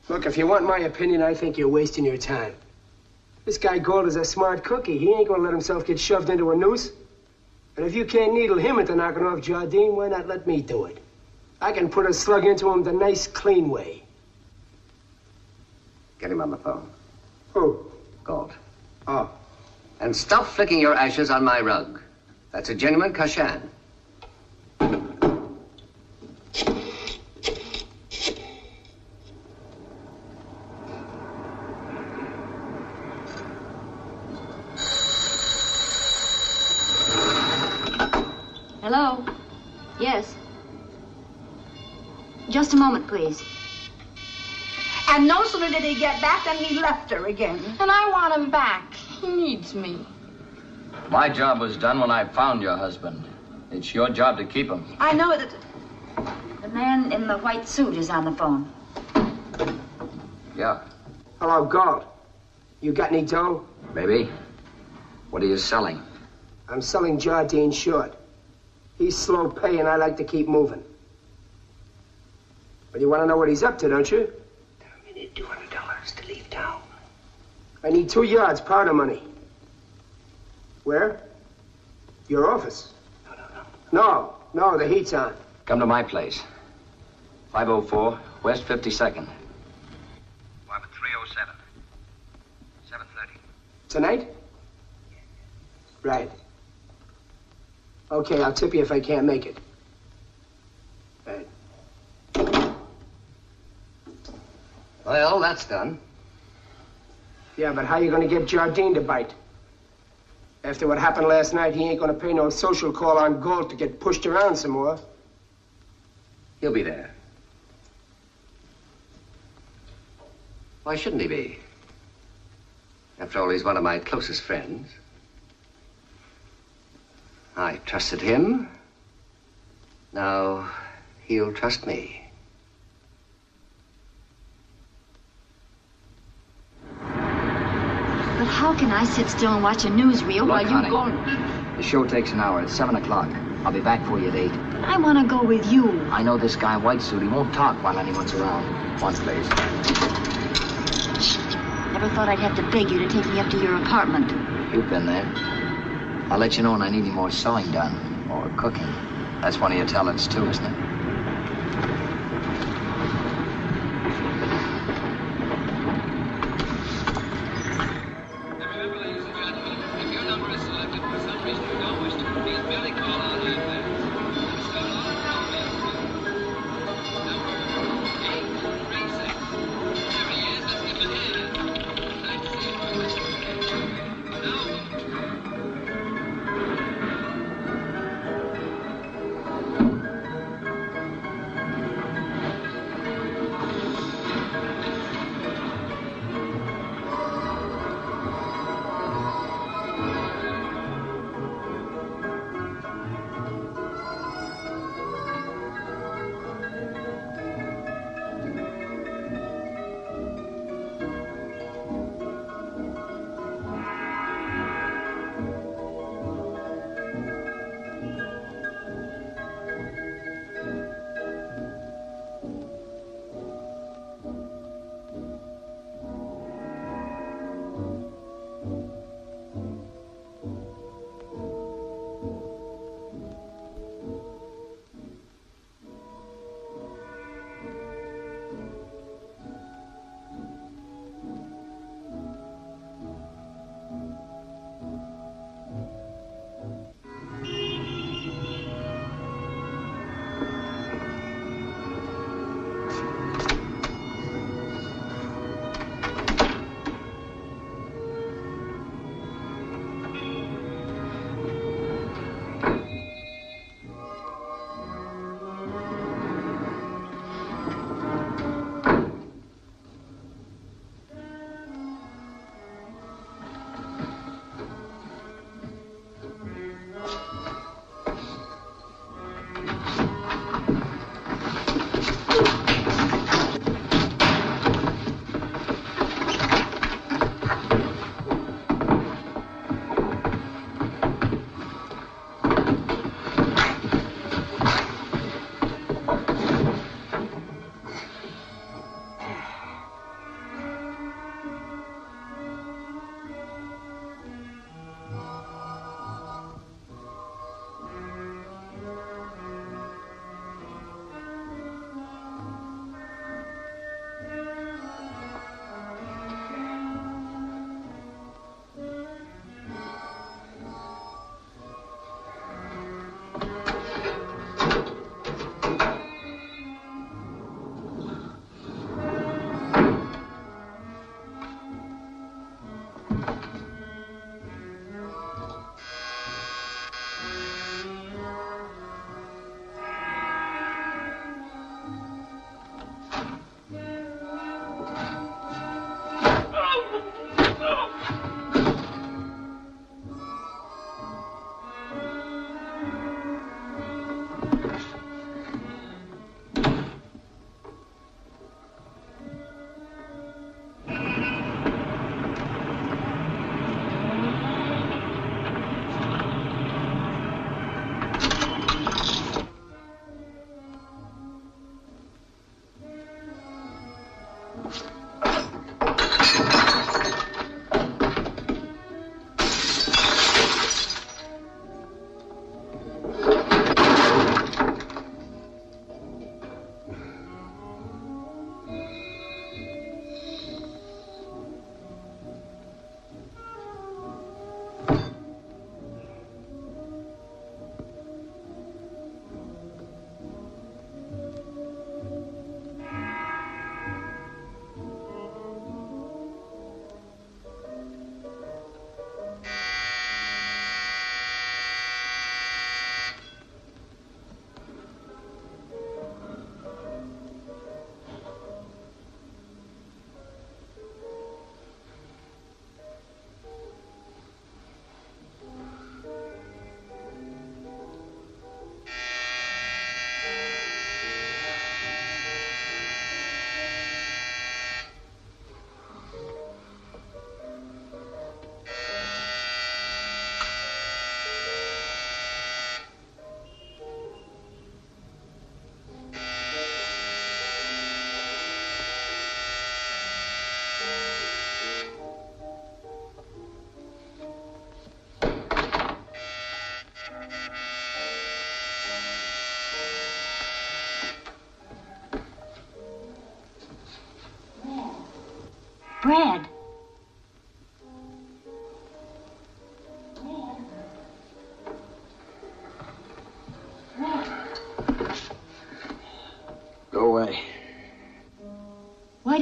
[SPEAKER 5] Look, if you want my opinion, I think you're wasting your time. This guy Galt is a smart cookie. He ain't gonna let himself get shoved into a noose. And if you can't needle him into knocking off Jardine, why not let me do it? I can put a slug into him the nice, clean way.
[SPEAKER 3] Get him on the phone.
[SPEAKER 5] Who?
[SPEAKER 3] Galt.
[SPEAKER 5] Oh.
[SPEAKER 3] And stop flicking your ashes on my rug. That's a genuine Kashan.
[SPEAKER 2] Hello? Yes. Just a moment, please.
[SPEAKER 10] And no sooner did he get back than he left her again.
[SPEAKER 2] And I want him back. He needs me.
[SPEAKER 3] My job was done when I found your husband. It's your job to keep him.
[SPEAKER 2] I know that... The man in the white suit is on the phone.
[SPEAKER 3] Yeah.
[SPEAKER 5] Hello, Galt. You got any dough?
[SPEAKER 3] Maybe. What are you selling?
[SPEAKER 5] I'm selling Jardine short. He's slow pay, and I like to keep moving. But you want to know what he's up to, don't you?
[SPEAKER 10] I need $200 to leave town.
[SPEAKER 5] I need 2 yards, powder money. Where? Your office. No, the heat's on.
[SPEAKER 3] Come to my place. 504 West 52nd.
[SPEAKER 6] Apartment 307. 7:30.
[SPEAKER 5] Tonight? Right. Okay, I'll tip you if I can't make it. Right.
[SPEAKER 3] Well, that's done.
[SPEAKER 5] Yeah, but how you gonna get Jardine to bite? After what happened last night, he ain't gonna pay no social call on Galt to get pushed around some more.
[SPEAKER 3] He'll be there. Why shouldn't he be? After all, he's one of my closest friends. I trusted him. Now, he'll trust me.
[SPEAKER 2] But how can I sit still and watch a newsreel while you go...
[SPEAKER 3] The show takes an hour. It's 7 o'clock. I'll be back for you at 8.
[SPEAKER 2] I want to go with you.
[SPEAKER 3] I know this guy in white suit. He won't talk while anyone's around. One, please.
[SPEAKER 2] Never thought I'd have to beg you to take me up to your apartment.
[SPEAKER 3] You've been there. I'll let you know when I need any more sewing done. Or cooking. That's one of your talents, too, isn't it?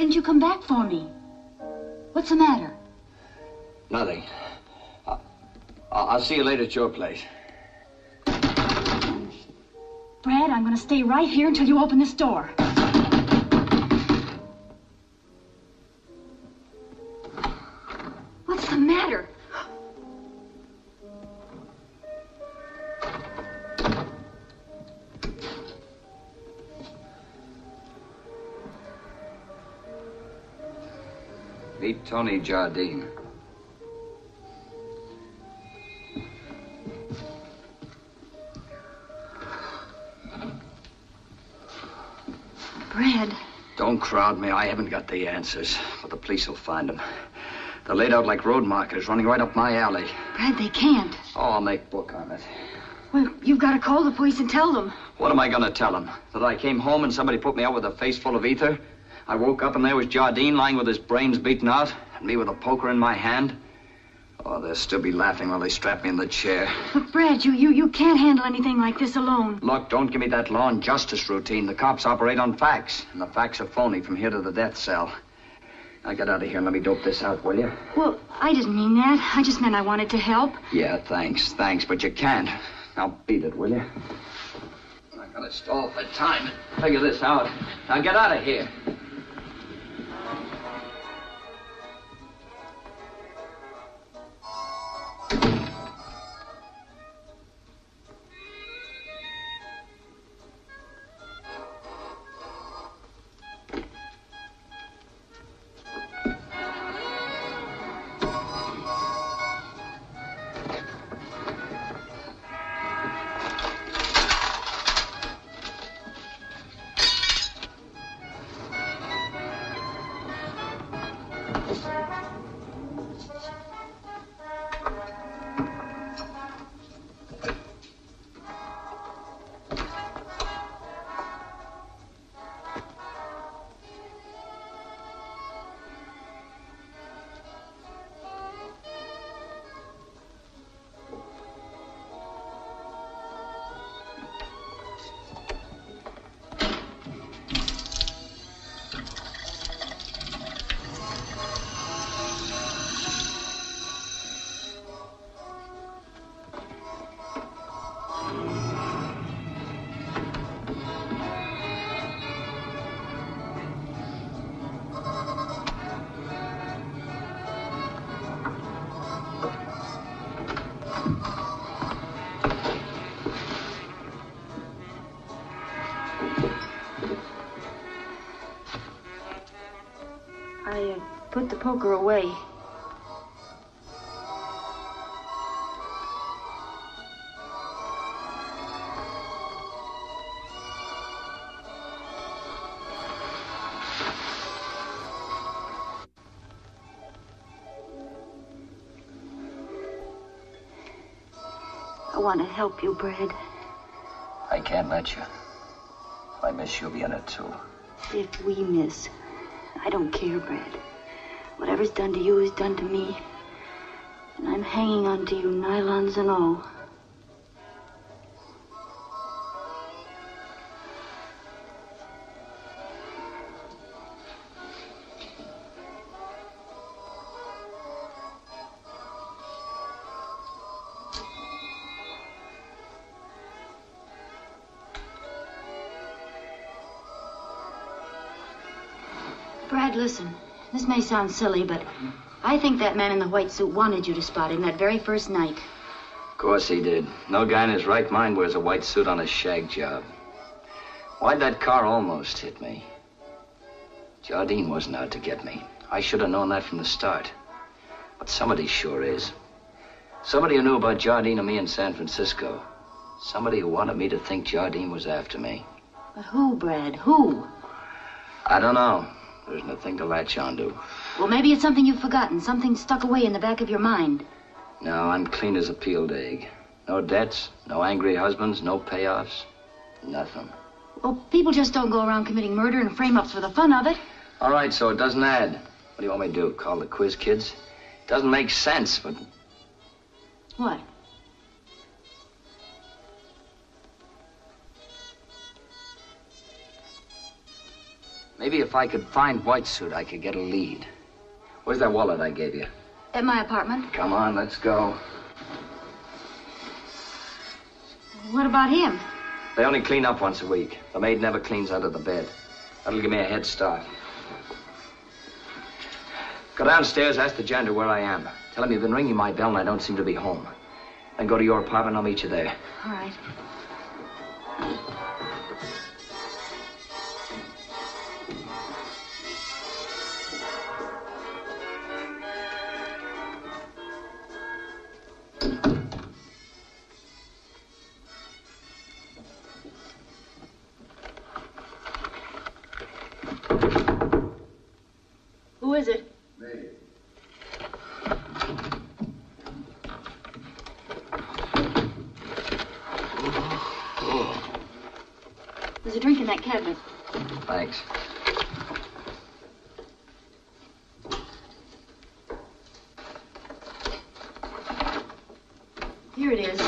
[SPEAKER 2] didn't you come back for me? What's the matter?
[SPEAKER 3] Nothing. I'll see you later at your place.
[SPEAKER 2] Brad, I'm going to stay right here until you open this door. What's the matter?
[SPEAKER 3] Meet Tony Jardine.
[SPEAKER 2] Brad.
[SPEAKER 3] Don't crowd me. I haven't got the answers, but the police will find them. They're laid out like road markers, running right up my alley.
[SPEAKER 2] Brad, they can't.
[SPEAKER 3] Oh, I'll make book on it.
[SPEAKER 2] Well, you've got to call the police and tell them.
[SPEAKER 3] What am I going to tell them? That I came home and somebody put me out with a face full of ether? I woke up and there was Jardine lying with his brains beaten out, and me with a poker in my hand. Oh, they'll still be laughing while they strap me in the chair.
[SPEAKER 2] Look, Brad, you can't handle anything like this alone.
[SPEAKER 3] Look, don't give me that law and justice routine. The cops operate on facts, and the facts are phony from here to the death cell. Now get out of here and let me dope this out, will you?
[SPEAKER 2] Well, I didn't mean that. I just meant I wanted to help.
[SPEAKER 3] Yeah, thanks, but you can't. Now beat it, will you? I gotta stall for time and figure this out. Now get out of here.
[SPEAKER 2] I put the poker away. I want to help you, Brad.
[SPEAKER 3] I can't let you. If I miss, you'll be in it, too.
[SPEAKER 2] If we miss, I don't care, Brad. Whatever's done to you is done to me. And I'm hanging on to you, nylons and all. Brad, listen. This may sound silly, but I think that man in the white suit wanted you to spot him that very first night.
[SPEAKER 3] Of course he did. No guy in his right mind wears a white suit on a shag job. Why'd that car almost hit me? Jardine wasn't out to get me. I should have known that from the start. But somebody sure is. Somebody who knew about Jardine and me in San Francisco. Somebody who wanted me to think Jardine was after me.
[SPEAKER 2] But who, Brad? Who?
[SPEAKER 3] I don't know. There's nothing to latch onto.
[SPEAKER 2] Well, maybe it's something you've forgotten, something stuck away in the back of your mind.
[SPEAKER 3] No, I'm clean as a peeled egg. No debts, no angry husbands, no payoffs, nothing.
[SPEAKER 2] Well, people just don't go around committing murder and frame-ups for the fun of it.
[SPEAKER 3] All right, so it doesn't add. What do you want me to do, call the quiz kids? It doesn't make sense, but...
[SPEAKER 2] What?
[SPEAKER 3] Maybe if I could find White Suit, I could get a lead. Where's that wallet I gave you?
[SPEAKER 2] At my apartment.
[SPEAKER 3] Come on, let's go.
[SPEAKER 2] What about him?
[SPEAKER 3] They only clean up once a week. The maid never cleans under the bed. That'll give me a head start. Go downstairs, ask the janitor where I am. Tell him you've been ringing my bell and I don't seem to be home. Then go to your apartment, I'll meet you there.
[SPEAKER 2] All right. Who is it?
[SPEAKER 3] Me.
[SPEAKER 2] There's a drink in that cabinet.
[SPEAKER 3] Thanks.
[SPEAKER 2] Here it is.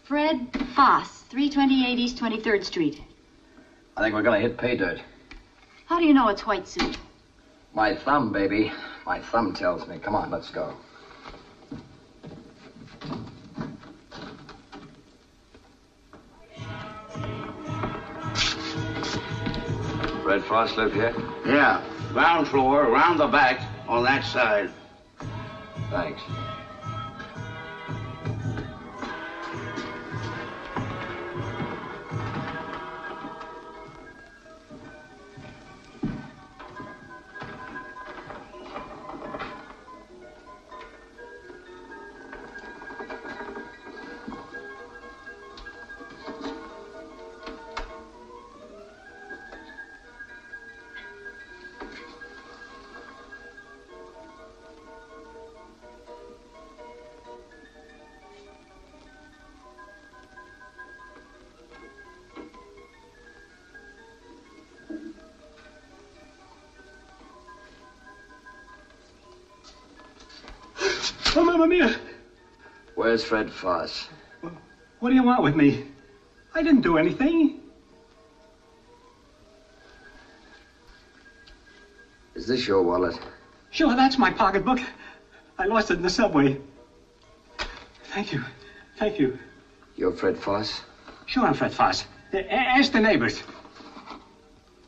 [SPEAKER 2] Fred Foss, 328 East 23rd Street.
[SPEAKER 3] I think we're gonna hit pay dirt.
[SPEAKER 2] How do you know it's White Suit?
[SPEAKER 3] My thumb, baby. My thumb tells me. Come on, let's go. Fred Foss live here?
[SPEAKER 15] Yeah. Ground floor, around the back, on that side.
[SPEAKER 3] Thanks.
[SPEAKER 12] Oh, Mamma Mia!
[SPEAKER 3] Where's Fred Foss?
[SPEAKER 12] What do you want with me? I didn't do anything.
[SPEAKER 3] Is this your wallet?
[SPEAKER 12] Sure, that's my pocketbook. I lost it in the subway. Thank you. Thank you.
[SPEAKER 3] You're Fred Foss?
[SPEAKER 12] Sure, I'm Fred Foss. Ask the neighbors.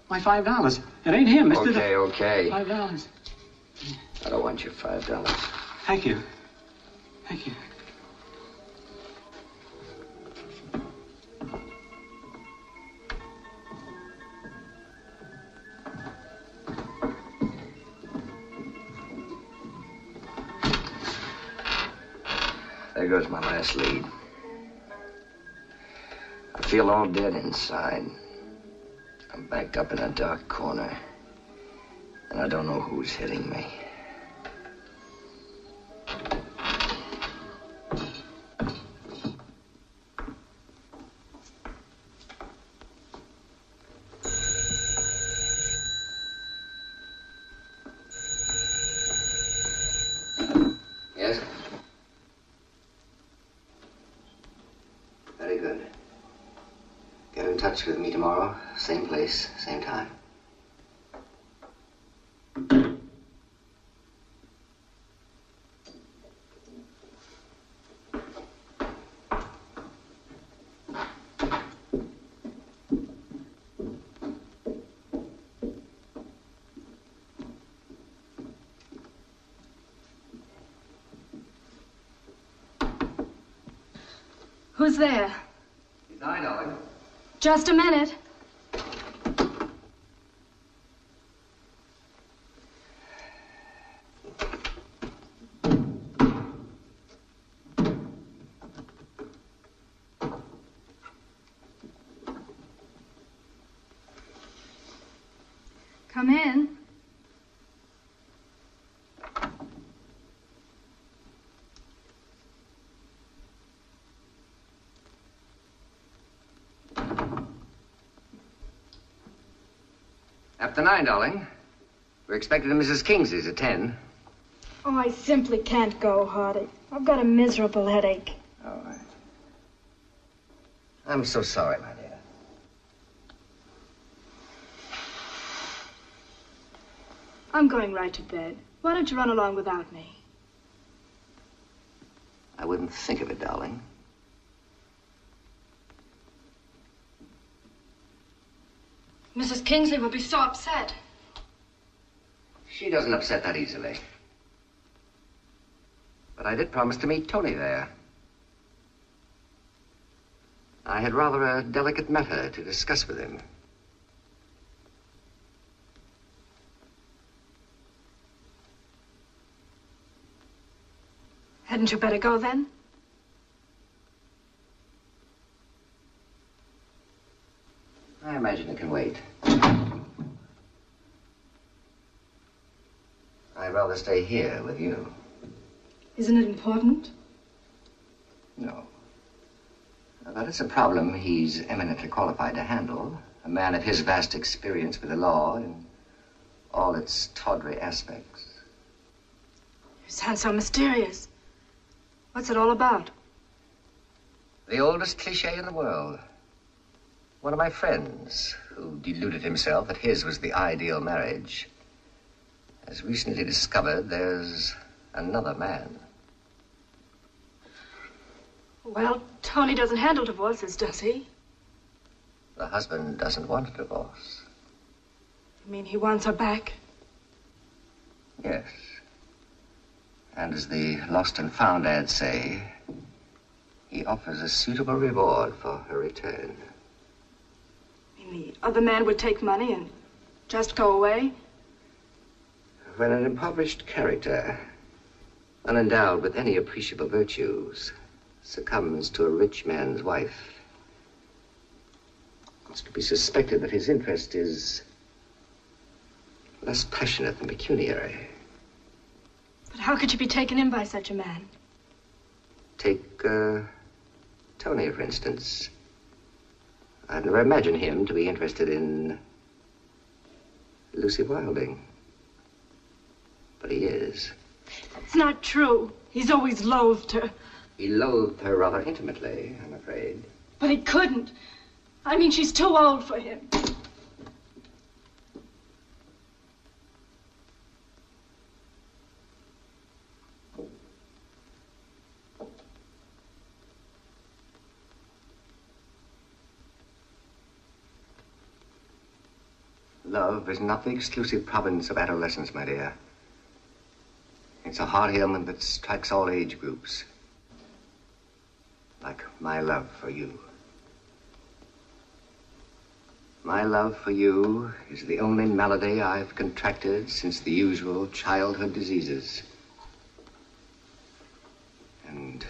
[SPEAKER 12] My $5. It ain't him, Mr.
[SPEAKER 3] Okay.
[SPEAKER 12] $5.
[SPEAKER 3] I don't want your $5.
[SPEAKER 12] Thank you. Thank you.
[SPEAKER 3] There goes my last lead. I feel all dead inside. I'm backed up in a dark corner, and I don't know who's hitting me. Yes? Very good. Get in touch with me tomorrow, same place, same time.
[SPEAKER 9] Who's there?
[SPEAKER 3] It's I, darling.
[SPEAKER 9] Just a minute. Come in.
[SPEAKER 3] After 9, darling. We're expected at Mrs. Kingsley's at 10.
[SPEAKER 9] Oh, I simply can't go, Hardy. I've got a miserable headache.
[SPEAKER 3] All right. I'm so sorry, my dear.
[SPEAKER 9] I'm going right to bed. Why don't you run along without me?
[SPEAKER 3] I wouldn't think of it, darling.
[SPEAKER 8] Mrs. Kingsley will be so upset.
[SPEAKER 3] She doesn't upset that easily. But I did promise to meet Tony there. I had rather a delicate matter to discuss with him.
[SPEAKER 9] Hadn't you better go then?
[SPEAKER 3] I imagine it can wait. I'd rather stay here with you.
[SPEAKER 9] Isn't it important?
[SPEAKER 3] No. That is a problem he's eminently qualified to handle. A man of his vast experience with the law in all its tawdry aspects.
[SPEAKER 9] You sound so mysterious. What's it all about?
[SPEAKER 3] The oldest cliche in the world. One of my friends, who deluded himself that his was the ideal marriage, has recently discovered there's another man.
[SPEAKER 9] Well, Tony doesn't handle divorces, does he?
[SPEAKER 3] The husband doesn't want a divorce.
[SPEAKER 9] You mean he wants her back?
[SPEAKER 3] Yes. And as the lost and found ads say, he offers a suitable reward for her return.
[SPEAKER 9] You mean the other man would take money and just go away?
[SPEAKER 3] When an impoverished character, unendowed with any appreciable virtues, succumbs to a rich man's wife, it's to be suspected that his interest is less passionate than pecuniary.
[SPEAKER 9] But how could you be taken in by such a man?
[SPEAKER 3] Take Tony, for instance. I'd never imagined him to be interested in Lucy Wilding. But he is.
[SPEAKER 9] It's not true. He's always loathed her.
[SPEAKER 3] He loathed her rather intimately, I'm afraid.
[SPEAKER 9] But he couldn't. I mean, she's too old for him.
[SPEAKER 3] Love is not the exclusive province of adolescence, my dear. It's a heart ailment that strikes all age groups. Like my love for you. My love for you is the only malady I've contracted since the usual childhood diseases. And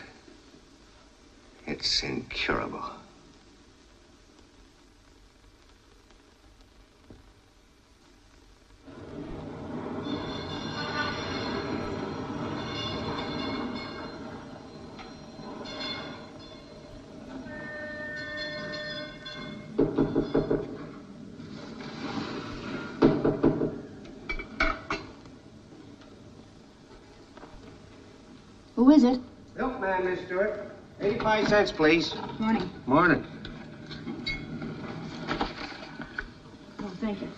[SPEAKER 3] it's incurable.
[SPEAKER 5] Who is it?
[SPEAKER 12] Milkman, Miss Stewart. 85 cents, please.
[SPEAKER 5] Morning.
[SPEAKER 12] Morning.
[SPEAKER 5] Oh, thank you.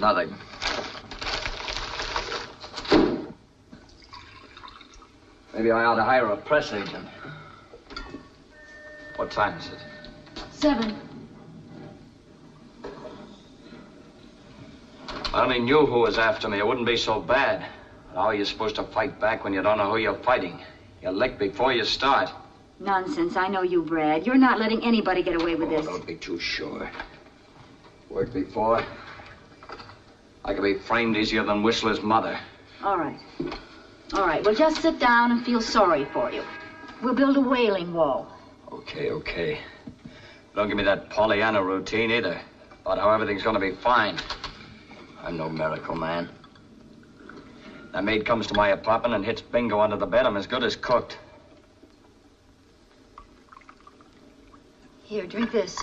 [SPEAKER 3] Nothing. Maybe I ought to hire a press agent. What time is it?
[SPEAKER 8] 7.
[SPEAKER 3] I only knew who was after me. It wouldn't be so bad. But how are you supposed to fight back when you don't know who you're fighting? You're licked before you start.
[SPEAKER 2] Nonsense. I know you, Brad. You're not letting anybody get away with this.
[SPEAKER 3] Don't be too sure. Worked before. I could be framed easier than Whistler's mother.
[SPEAKER 2] All right. All right. Well, just sit down and feel sorry for you. We'll build a wailing wall.
[SPEAKER 3] Okay. Don't give me that Pollyanna routine either. about how everything's gonna be fine. I'm no miracle man. That maid comes to my apartment and hits bingo under the bed. I'm as good as cooked.
[SPEAKER 2] Here, drink this.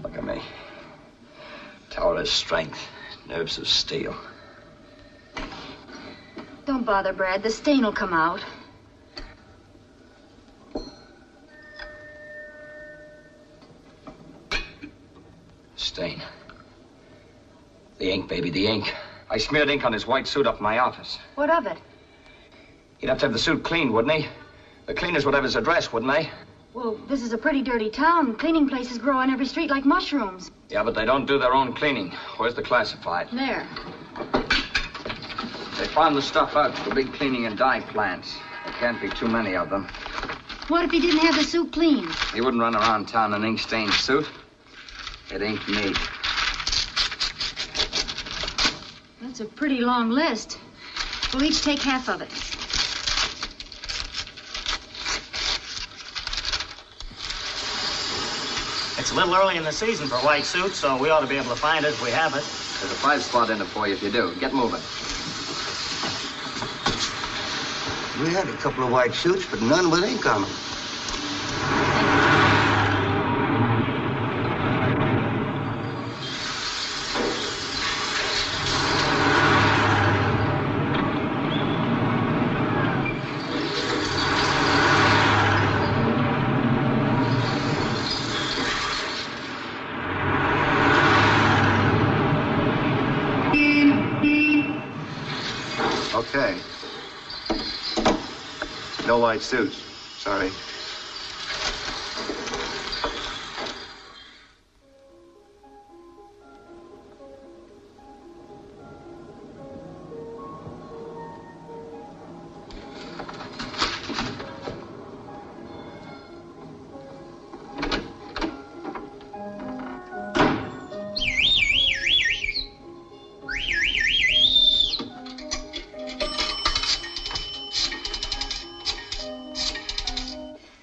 [SPEAKER 3] Look at me. Tower of strength, nerves of steel.
[SPEAKER 2] Don't bother, Brad. The stain will come out.
[SPEAKER 3] Stain. The ink, baby, the ink. I smeared ink on his white suit up in my office.
[SPEAKER 2] What of it?
[SPEAKER 3] He'd have to have the suit cleaned, wouldn't he? The cleaners would have his address, wouldn't they?
[SPEAKER 2] Well, this is a pretty dirty town. Cleaning places grow on every street like mushrooms.
[SPEAKER 3] Yeah, but they don't do their own cleaning. Where's the classified?
[SPEAKER 2] There.
[SPEAKER 3] They farm the stuff out to the big cleaning and dye plants. There can't be too many of them.
[SPEAKER 2] What if he didn't have the suit cleaned?
[SPEAKER 3] He wouldn't run around town in an ink-stained suit. It ain't me.
[SPEAKER 2] That's a pretty long list. We'll each take half of it.
[SPEAKER 15] It's a little early in the season for white suits, so we ought to be able to find it if we have it.
[SPEAKER 3] There's a 5-spot in it for you if you do. Get moving.
[SPEAKER 17] We had a couple of white suits, but none with ink on them.
[SPEAKER 16] Okay. No white suits. Sorry.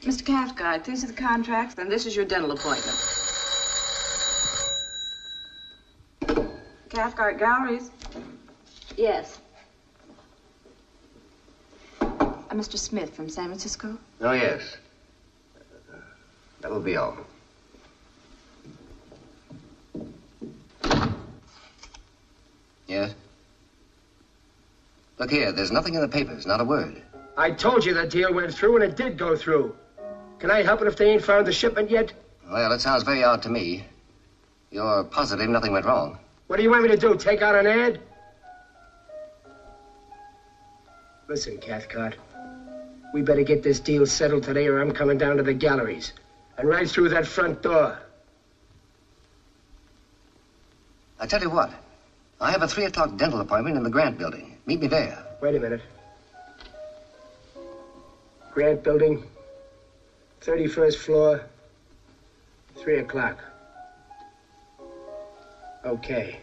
[SPEAKER 11] Mr. Cathcart, these are the contracts, and this is your dental appointment. Cathcart Galleries? Yes. Mr. Smith from San Francisco?
[SPEAKER 17] Oh, yes. That will be all.
[SPEAKER 16] Yes? Look here, there's nothing in the papers, not a word.
[SPEAKER 5] I told you the deal went through, and it did go through. Can I help it if they ain't found the shipment yet?
[SPEAKER 16] Well, it sounds very odd to me. You're positive nothing went wrong.
[SPEAKER 5] What do you want me to do, take out an ad? Listen, Cathcart. We better get this deal settled today, or I'm coming down to the galleries. And right through that front door.
[SPEAKER 16] I tell you what. I have a 3 o'clock dental appointment in the Grant Building. Meet me there.
[SPEAKER 5] Wait a minute. Grant Building, 31st floor, 3 o'clock. Okay.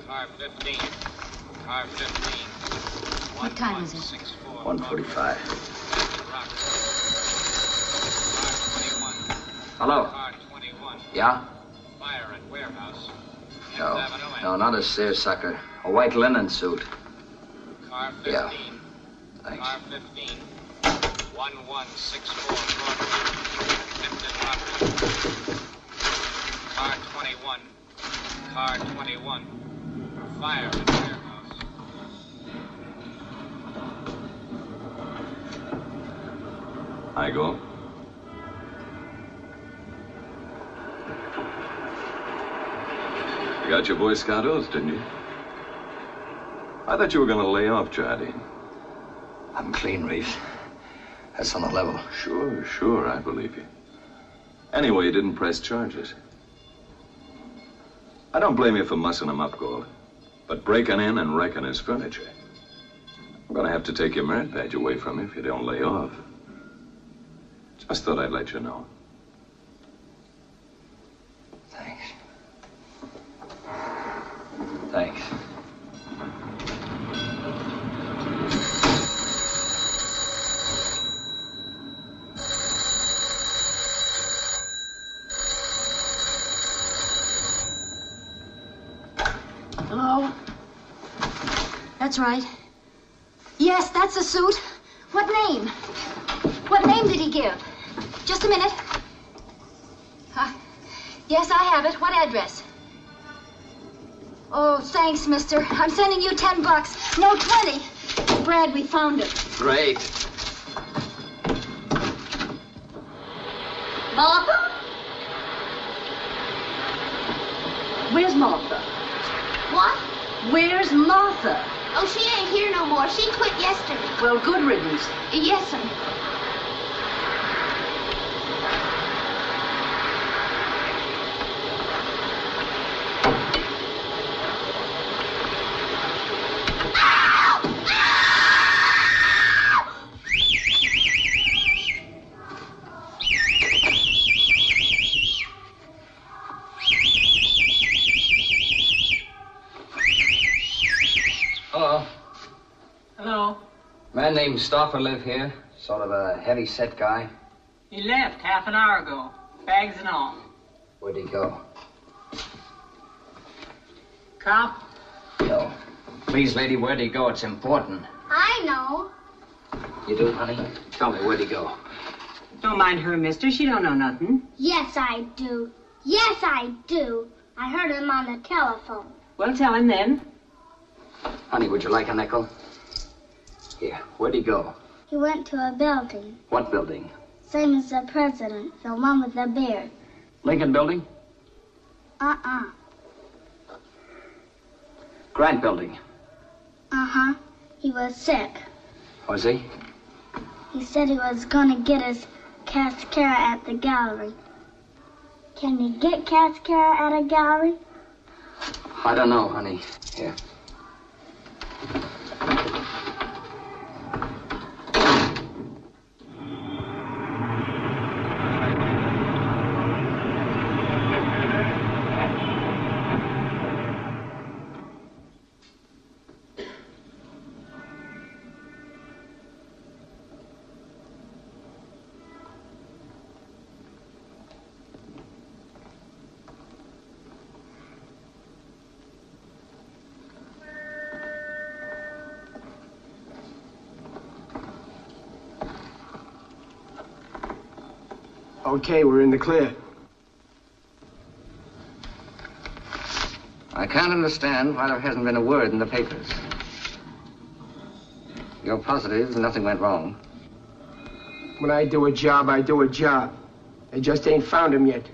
[SPEAKER 6] Car 15. Car 15.
[SPEAKER 2] What time is it?
[SPEAKER 3] 1:45. Hello?
[SPEAKER 6] Car 21.
[SPEAKER 3] Yeah?
[SPEAKER 6] Fire at warehouse.
[SPEAKER 3] No, not a seersucker. A white linen suit.
[SPEAKER 6] Car 15.
[SPEAKER 3] Yeah. Thanks.
[SPEAKER 6] Car 15. 1164 Broadway. Hampton Roberts. Car 21. Car 21. Fire at warehouse.
[SPEAKER 1] I go. You got your Boy Scout oath, didn't you? I thought you were going to lay off, Jardine.
[SPEAKER 3] I'm clean, Reeves. That's on the level.
[SPEAKER 1] Sure, I believe you. Anyway, you didn't press charges. I don't blame you for mussing him up, Gold. But breaking in and wrecking his furniture. I'm going to have to take your merit badge away from you if you don't lay off. Just thought I'd let you know.
[SPEAKER 2] That's right. Yes, that's the suit. What name? What name did he give? Just a minute. Yes, I have it. What address? Oh, thanks, mister. I'm sending you $10. No, 20. Brad, we found it.
[SPEAKER 3] Great.
[SPEAKER 10] Martha? Where's Martha?
[SPEAKER 11] What?
[SPEAKER 10] Where's Martha?
[SPEAKER 11] Oh, she ain't here no more. She quit yesterday.
[SPEAKER 10] Well, good riddance.
[SPEAKER 11] Yes, sir.
[SPEAKER 3] Hello.
[SPEAKER 7] Hello.
[SPEAKER 3] Man named Stauffer live here. Sort of a heavy-set guy.
[SPEAKER 7] He left half an hour ago. Bags and all.
[SPEAKER 3] Where'd he go?
[SPEAKER 7] Cop?
[SPEAKER 3] No. Please, lady, where'd he go? It's important.
[SPEAKER 11] I know.
[SPEAKER 3] You do, honey? Tell me, where'd he go?
[SPEAKER 18] Don't mind her, mister. She don't know nothing.
[SPEAKER 11] Yes, I do. Yes, I do. I heard him on the telephone.
[SPEAKER 18] Well, tell him then.
[SPEAKER 3] Honey, would you like a nickel? Here, where'd he go?
[SPEAKER 11] He went to a building.
[SPEAKER 3] What building?
[SPEAKER 11] Same as the president, the one with the beard.
[SPEAKER 3] Lincoln Building?
[SPEAKER 11] Uh-uh.
[SPEAKER 3] Grant Building?
[SPEAKER 11] Uh-huh. He was sick.
[SPEAKER 3] Was he?
[SPEAKER 11] He said he was gonna get his cascara at the gallery. Can you get cascara at a gallery?
[SPEAKER 3] I don't know, honey. Here.
[SPEAKER 5] Okay, we're in the clear.
[SPEAKER 3] I can't understand why there hasn't been a word in the papers. You're positive nothing went wrong?
[SPEAKER 5] When I do a job, I do a job. They just ain't found him yet.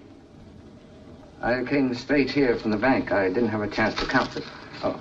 [SPEAKER 3] I came straight here from the bank. I didn't have a chance to count it. Oh.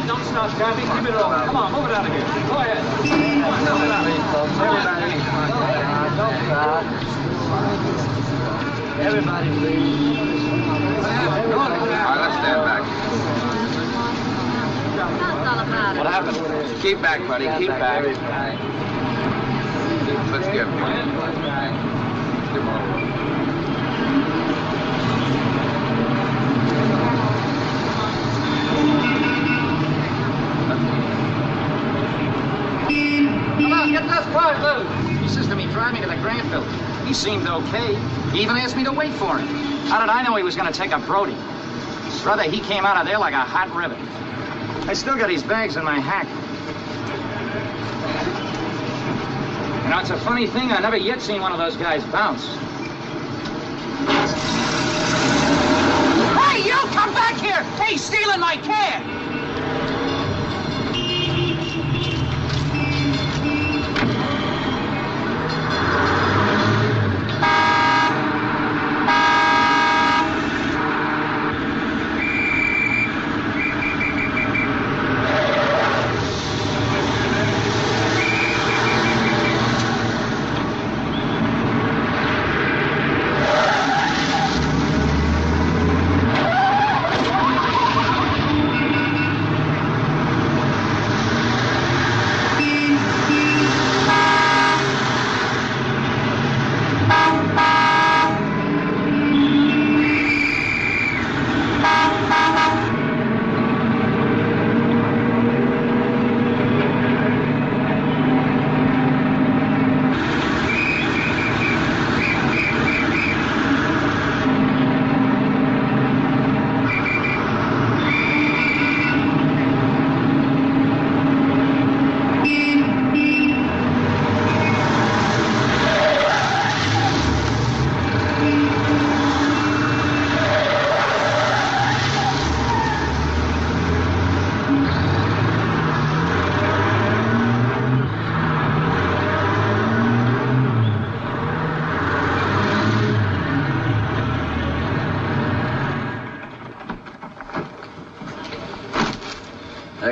[SPEAKER 1] Don't stop traffic. Keep it rolling. Come on, move it out of here. Go ahead.
[SPEAKER 17] Everybody, please.
[SPEAKER 16] All right, let's stand back.
[SPEAKER 3] What happened? Keep back, buddy. Keep back.
[SPEAKER 16] Let's get one. Give on.
[SPEAKER 3] Come on, get those cars loose. He says to me, drive me to the Grant Building. He seemed okay. He even asked me to wait for him. How did I know he was going to take up Brody? Brother, he came out of there like a hot ribbon. I still got his bags in my hack. You know, it's a funny thing. I never yet seen one of those guys bounce. Hey, you! Come back here! Hey, stealing my can!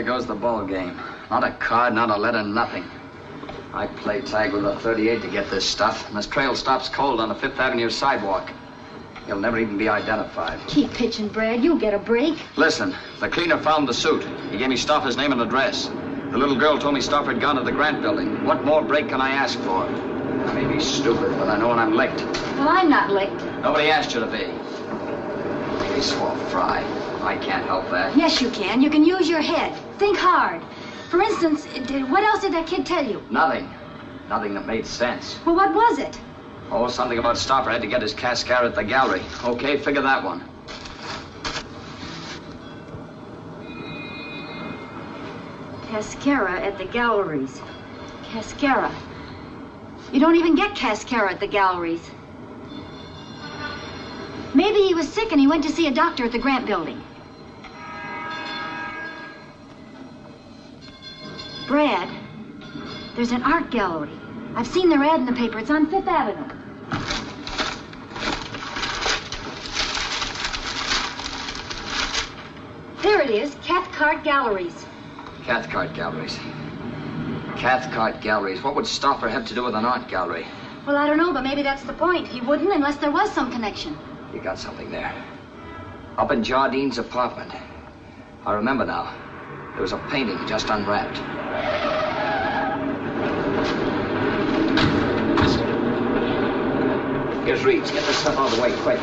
[SPEAKER 3] there goes the ball game. Not a card, not a letter, nothing. I play tag with a 38 to get this stuff, and this trail stops cold on the 5th Avenue sidewalk. He'll never even be identified.
[SPEAKER 2] Keep pitching, Brad. You'll get a break.
[SPEAKER 3] Listen, the cleaner found the suit. He gave me Stauffer's name and address. The little girl told me Stauffer had gone to the Grant building. What more break can I ask for? I may be stupid, but I know when I'm licked.
[SPEAKER 2] Well, I'm not licked.
[SPEAKER 3] Nobody asked you to be. Maybe swore fry. I can't help that.
[SPEAKER 2] Yes, you can. You can use your head. Think hard. For instance, what else did that kid tell you?
[SPEAKER 3] Nothing. Nothing that made sense.
[SPEAKER 2] Well, what was it?
[SPEAKER 3] Oh, something about Stauffer had to get his Cascara at the gallery. Okay, figure that one.
[SPEAKER 2] Cascara at the galleries. Cascara. You don't even get Cascara at the galleries. Maybe he was sick and he went to see a doctor at the Grant building. Brad, there's an art gallery. I've seen their ad in the paper. It's on 5th Avenue. There it is, Cathcart Galleries.
[SPEAKER 3] Cathcart Galleries. Cathcart Galleries. What would Stauffer have to do with an art gallery?
[SPEAKER 2] Well, I don't know, but maybe that's the point. He wouldn't unless there was some connection.
[SPEAKER 3] You got something there. Up in Jardine's apartment. I remember now. There was a painting just unwrapped. Here's Reeves. Get this stuff out of the way, quick.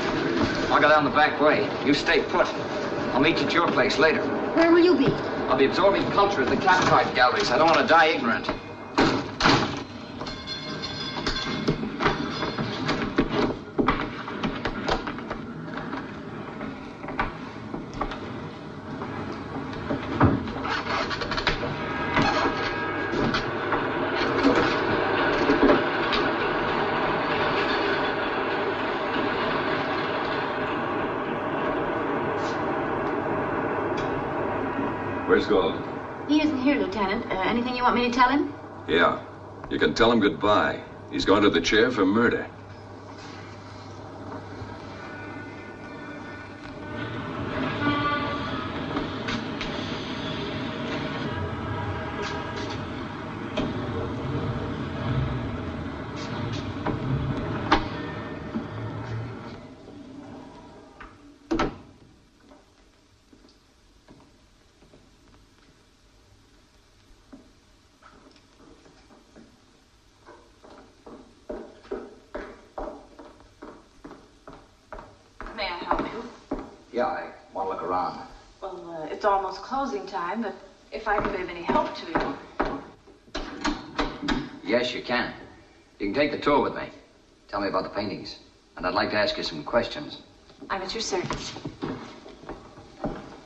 [SPEAKER 3] I'll go down the back way. You stay put. I'll meet you at your place later.
[SPEAKER 2] Where will you be?
[SPEAKER 3] I'll be absorbing culture at the Cathcart Galleries. I don't want to die ignorant.
[SPEAKER 1] Where's Gold?
[SPEAKER 2] He isn't here, Lieutenant. Anything you want me to tell him?
[SPEAKER 1] Yeah. You can tell him goodbye. He's going to the chair for murder.
[SPEAKER 9] May I help you?
[SPEAKER 3] Yeah, I want to look around.
[SPEAKER 9] Well, it's almost closing time, but if I can be of any help to you.
[SPEAKER 3] Yes, you can. You can take the tour with me. Tell me about the paintings. And I'd like to ask you some questions.
[SPEAKER 9] I'm at your service.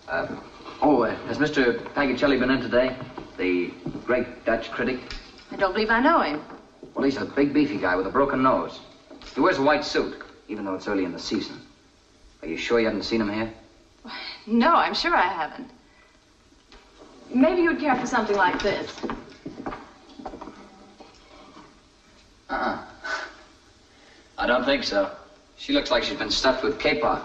[SPEAKER 3] Has Mr. Pagicelli been in today? The great Dutch critic?
[SPEAKER 9] I don't believe I know him.
[SPEAKER 3] Well, he's a big, beefy guy with a broken nose. He wears a white suit, even though it's early in the season. Are you sure you haven't seen him here?
[SPEAKER 9] No, I'm sure I haven't. Maybe you'd care for something like this.
[SPEAKER 3] I don't think so. She looks like she's been stuffed with capon.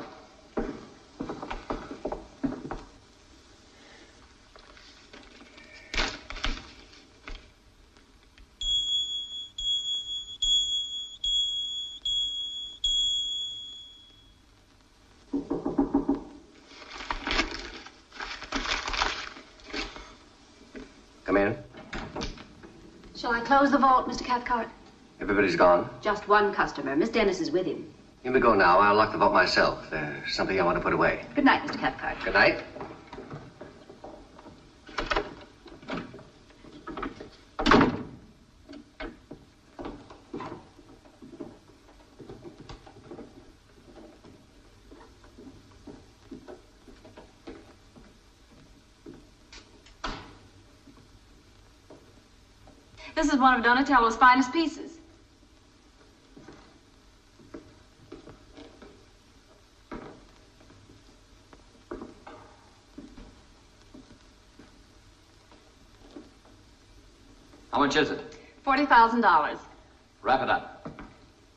[SPEAKER 16] Come in.
[SPEAKER 2] Shall I close the vault, Mr. Cathcart?
[SPEAKER 16] Everybody's gone.
[SPEAKER 18] Just one customer. Miss Dennis is with him.
[SPEAKER 16] You may go now. I'll lock the vault myself. There's something I want to put away.
[SPEAKER 18] Good night, Mr. Cathcart.
[SPEAKER 16] Good night.
[SPEAKER 9] This is one of Donatello's finest pieces.
[SPEAKER 3] How much is it?
[SPEAKER 9] $40,000.
[SPEAKER 3] Wrap it up.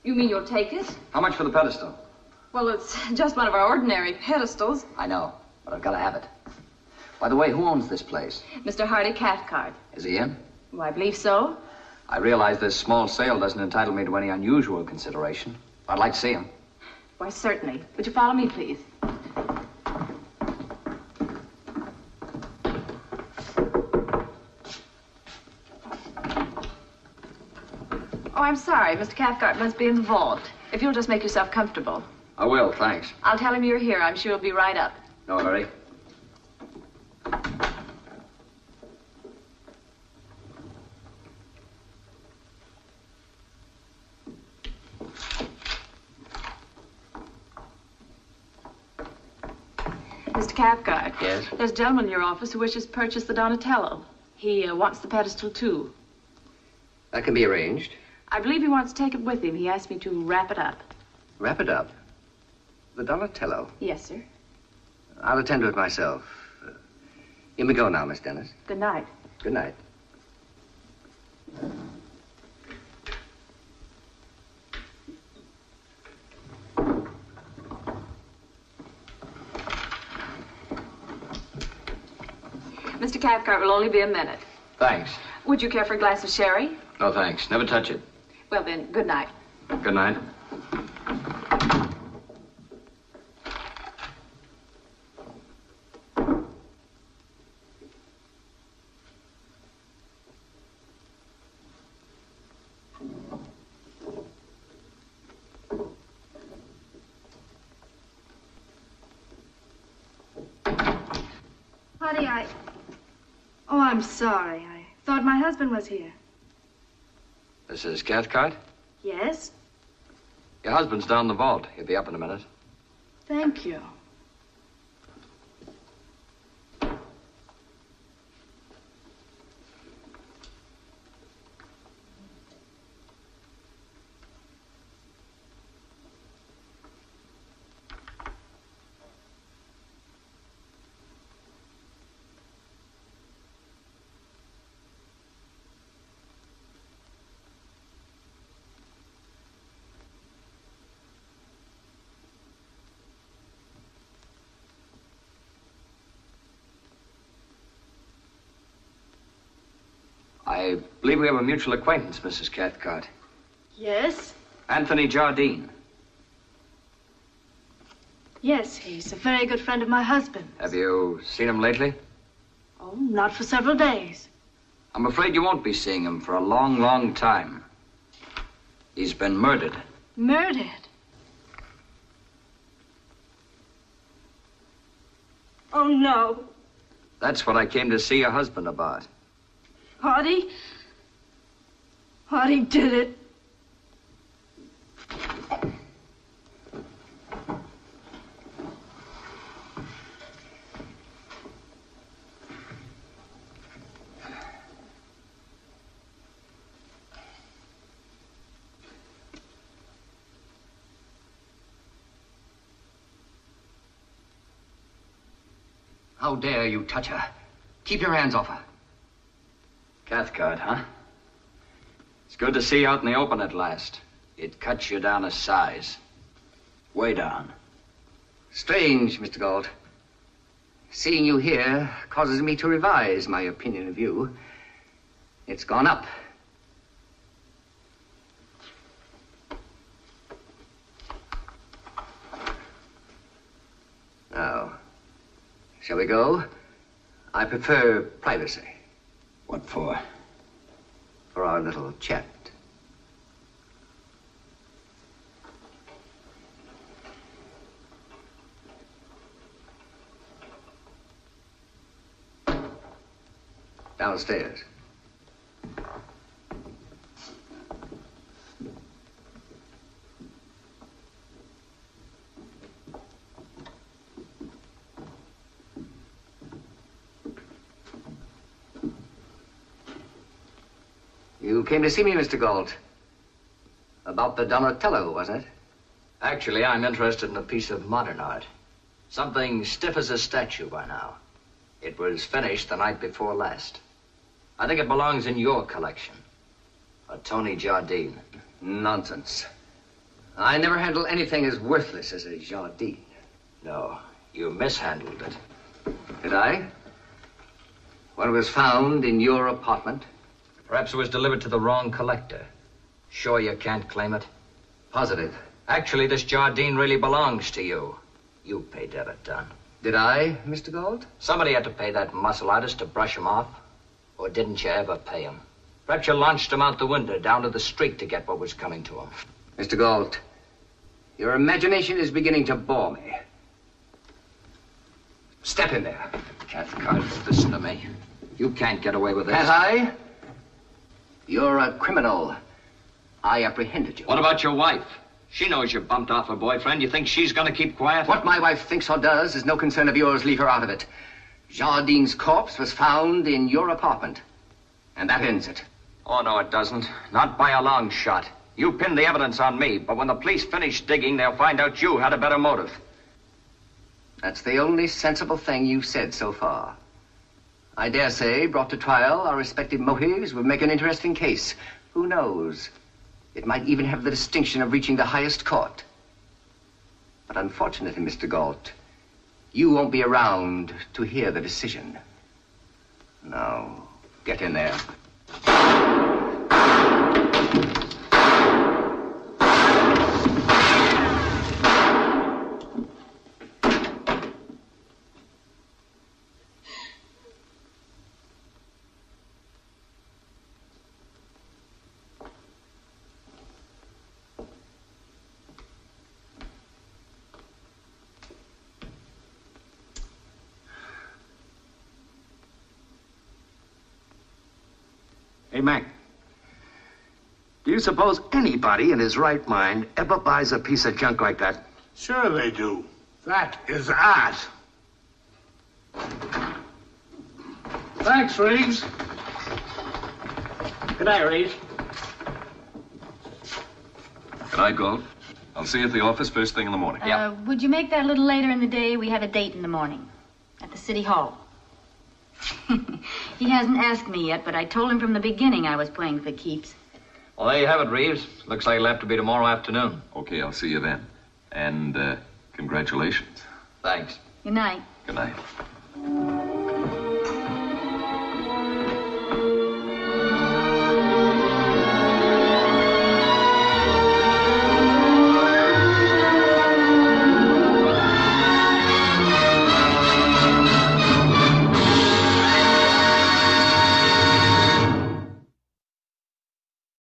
[SPEAKER 9] You mean you'll take it?
[SPEAKER 3] How much for the pedestal?
[SPEAKER 9] Well, it's just one of our ordinary pedestals.
[SPEAKER 3] I know, but I've got to have it. By the way, who owns this place?
[SPEAKER 19] Mr. Hardy Cathcart.
[SPEAKER 3] Is he in?
[SPEAKER 19] Well, I believe so.
[SPEAKER 3] I realize this small sale doesn't entitle me to any unusual consideration. I'd like to see him.
[SPEAKER 19] Why, certainly. Would you follow me, please? Oh, I'm sorry. Mr. Cathcart must be in the vault. If you'll just make yourself comfortable.
[SPEAKER 3] I will, thanks.
[SPEAKER 19] I'll tell him you're here. I'm sure he'll be right up.
[SPEAKER 3] No hurry.
[SPEAKER 19] Mr. Cathcart.
[SPEAKER 3] Yes?
[SPEAKER 19] There's a gentleman in your office who wishes to purchase the Donatello. He wants the pedestal, too.
[SPEAKER 16] That can be arranged.
[SPEAKER 19] I believe he wants to take it with him. He asked me to wrap it up.
[SPEAKER 16] Wrap it up. The Donatello.
[SPEAKER 19] Yes, sir.
[SPEAKER 16] I'll attend to it myself. You may go now, Miss Dennis.
[SPEAKER 19] Good night.
[SPEAKER 16] Good night.
[SPEAKER 19] Mr. Cathcart will only be a minute.
[SPEAKER 3] Thanks.
[SPEAKER 19] Would you care for a glass of sherry?
[SPEAKER 3] No, thanks. Never touch it.
[SPEAKER 19] Well, then, good night.
[SPEAKER 3] Good night.
[SPEAKER 9] Honey, Oh, I'm sorry. I thought my husband was here.
[SPEAKER 3] Mrs. Cathcart?
[SPEAKER 9] Yes?
[SPEAKER 3] Your husband's down the vault. He'll be up in a minute.
[SPEAKER 9] Thank you.
[SPEAKER 3] I believe we have a mutual acquaintance, Mrs. Cathcart.
[SPEAKER 9] Yes?
[SPEAKER 3] Anthony Jardine.
[SPEAKER 9] Yes, he's a very good friend of my husband's.
[SPEAKER 3] Have you seen him lately?
[SPEAKER 9] Oh, not for several days.
[SPEAKER 3] I'm afraid you won't be seeing him for a long, long time. He's been murdered.
[SPEAKER 9] Murdered? Oh, no.
[SPEAKER 3] That's what I came to see your husband about.
[SPEAKER 9] Hardy? Hardy did it.
[SPEAKER 3] How dare you touch her? Keep your hands off her. Cathcart, huh? It's good to see you out in the open at last. It cuts you down a size. Way down.
[SPEAKER 16] Strange, Mr. Galt. Seeing you here causes me to revise my opinion of you. It's gone up. Now, shall we go? I prefer privacy.
[SPEAKER 3] What for?
[SPEAKER 16] For our little chat. Downstairs. You came to see me, Mr. Galt. About the Donatello, wasn't it?
[SPEAKER 3] Actually, I'm interested in a piece of modern art. Something stiff as a statue by now. It was finished the night before last. I think it belongs in your collection. A Tony Jardine.
[SPEAKER 16] Nonsense. I never handle anything as worthless as a Jardine.
[SPEAKER 3] No, you mishandled it.
[SPEAKER 16] Did I? When it was found in your apartment?
[SPEAKER 3] Perhaps it was delivered to the wrong collector. Sure you can't claim it?
[SPEAKER 16] Positive.
[SPEAKER 3] Actually, this Jardine really belongs to you. You paid to have it done.
[SPEAKER 16] Did I, Mr. Gold?
[SPEAKER 3] Somebody had to pay that muscle artist to brush him off. Or didn't you ever pay him? Perhaps you launched him out the window down to the street to get what was coming to him.
[SPEAKER 16] Mr. Galt, your imagination is beginning to bore me. Step in there.
[SPEAKER 3] Cathcart, listen to me. You can't get away with this.
[SPEAKER 16] Can't I? You're a criminal. I apprehended you.
[SPEAKER 3] What about your wife? She knows you bumped off her boyfriend. You think she's gonna keep quiet?
[SPEAKER 16] What my wife thinks or does is no concern of yours. Leave her out of it. Jardine's corpse was found in your apartment. And that ends it.
[SPEAKER 3] Oh, no, it doesn't. Not by a long shot. You pinned the evidence on me, but when the police finish digging, they'll find out you had a better motive.
[SPEAKER 16] That's the only sensible thing you've said so far. I dare say, brought to trial, our respective motives would make an interesting case. Who knows? It might even have the distinction of reaching the highest court. But unfortunately, Mr. Galt, you won't be around to hear the decision. Now, get in there.
[SPEAKER 12] Hey, Mac. Do you suppose anybody in his right mind ever buys a piece of junk like that?
[SPEAKER 17] Sure they do. That is art.
[SPEAKER 12] Thanks, Reeves.
[SPEAKER 15] Good night, Reeves.
[SPEAKER 1] Good night, Gold. I'll see you at the office first thing in the morning.
[SPEAKER 2] Would you make that a little later in the day? We have a date in the morning at the City Hall. He hasn't asked me yet, but I told him from the beginning I was playing for keeps.
[SPEAKER 3] Well, there you have it, Reeves. Looks like it'll have to be tomorrow afternoon.
[SPEAKER 1] Okay, I'll see you then. And, congratulations.
[SPEAKER 3] Thanks.
[SPEAKER 2] Good night.
[SPEAKER 1] Good night.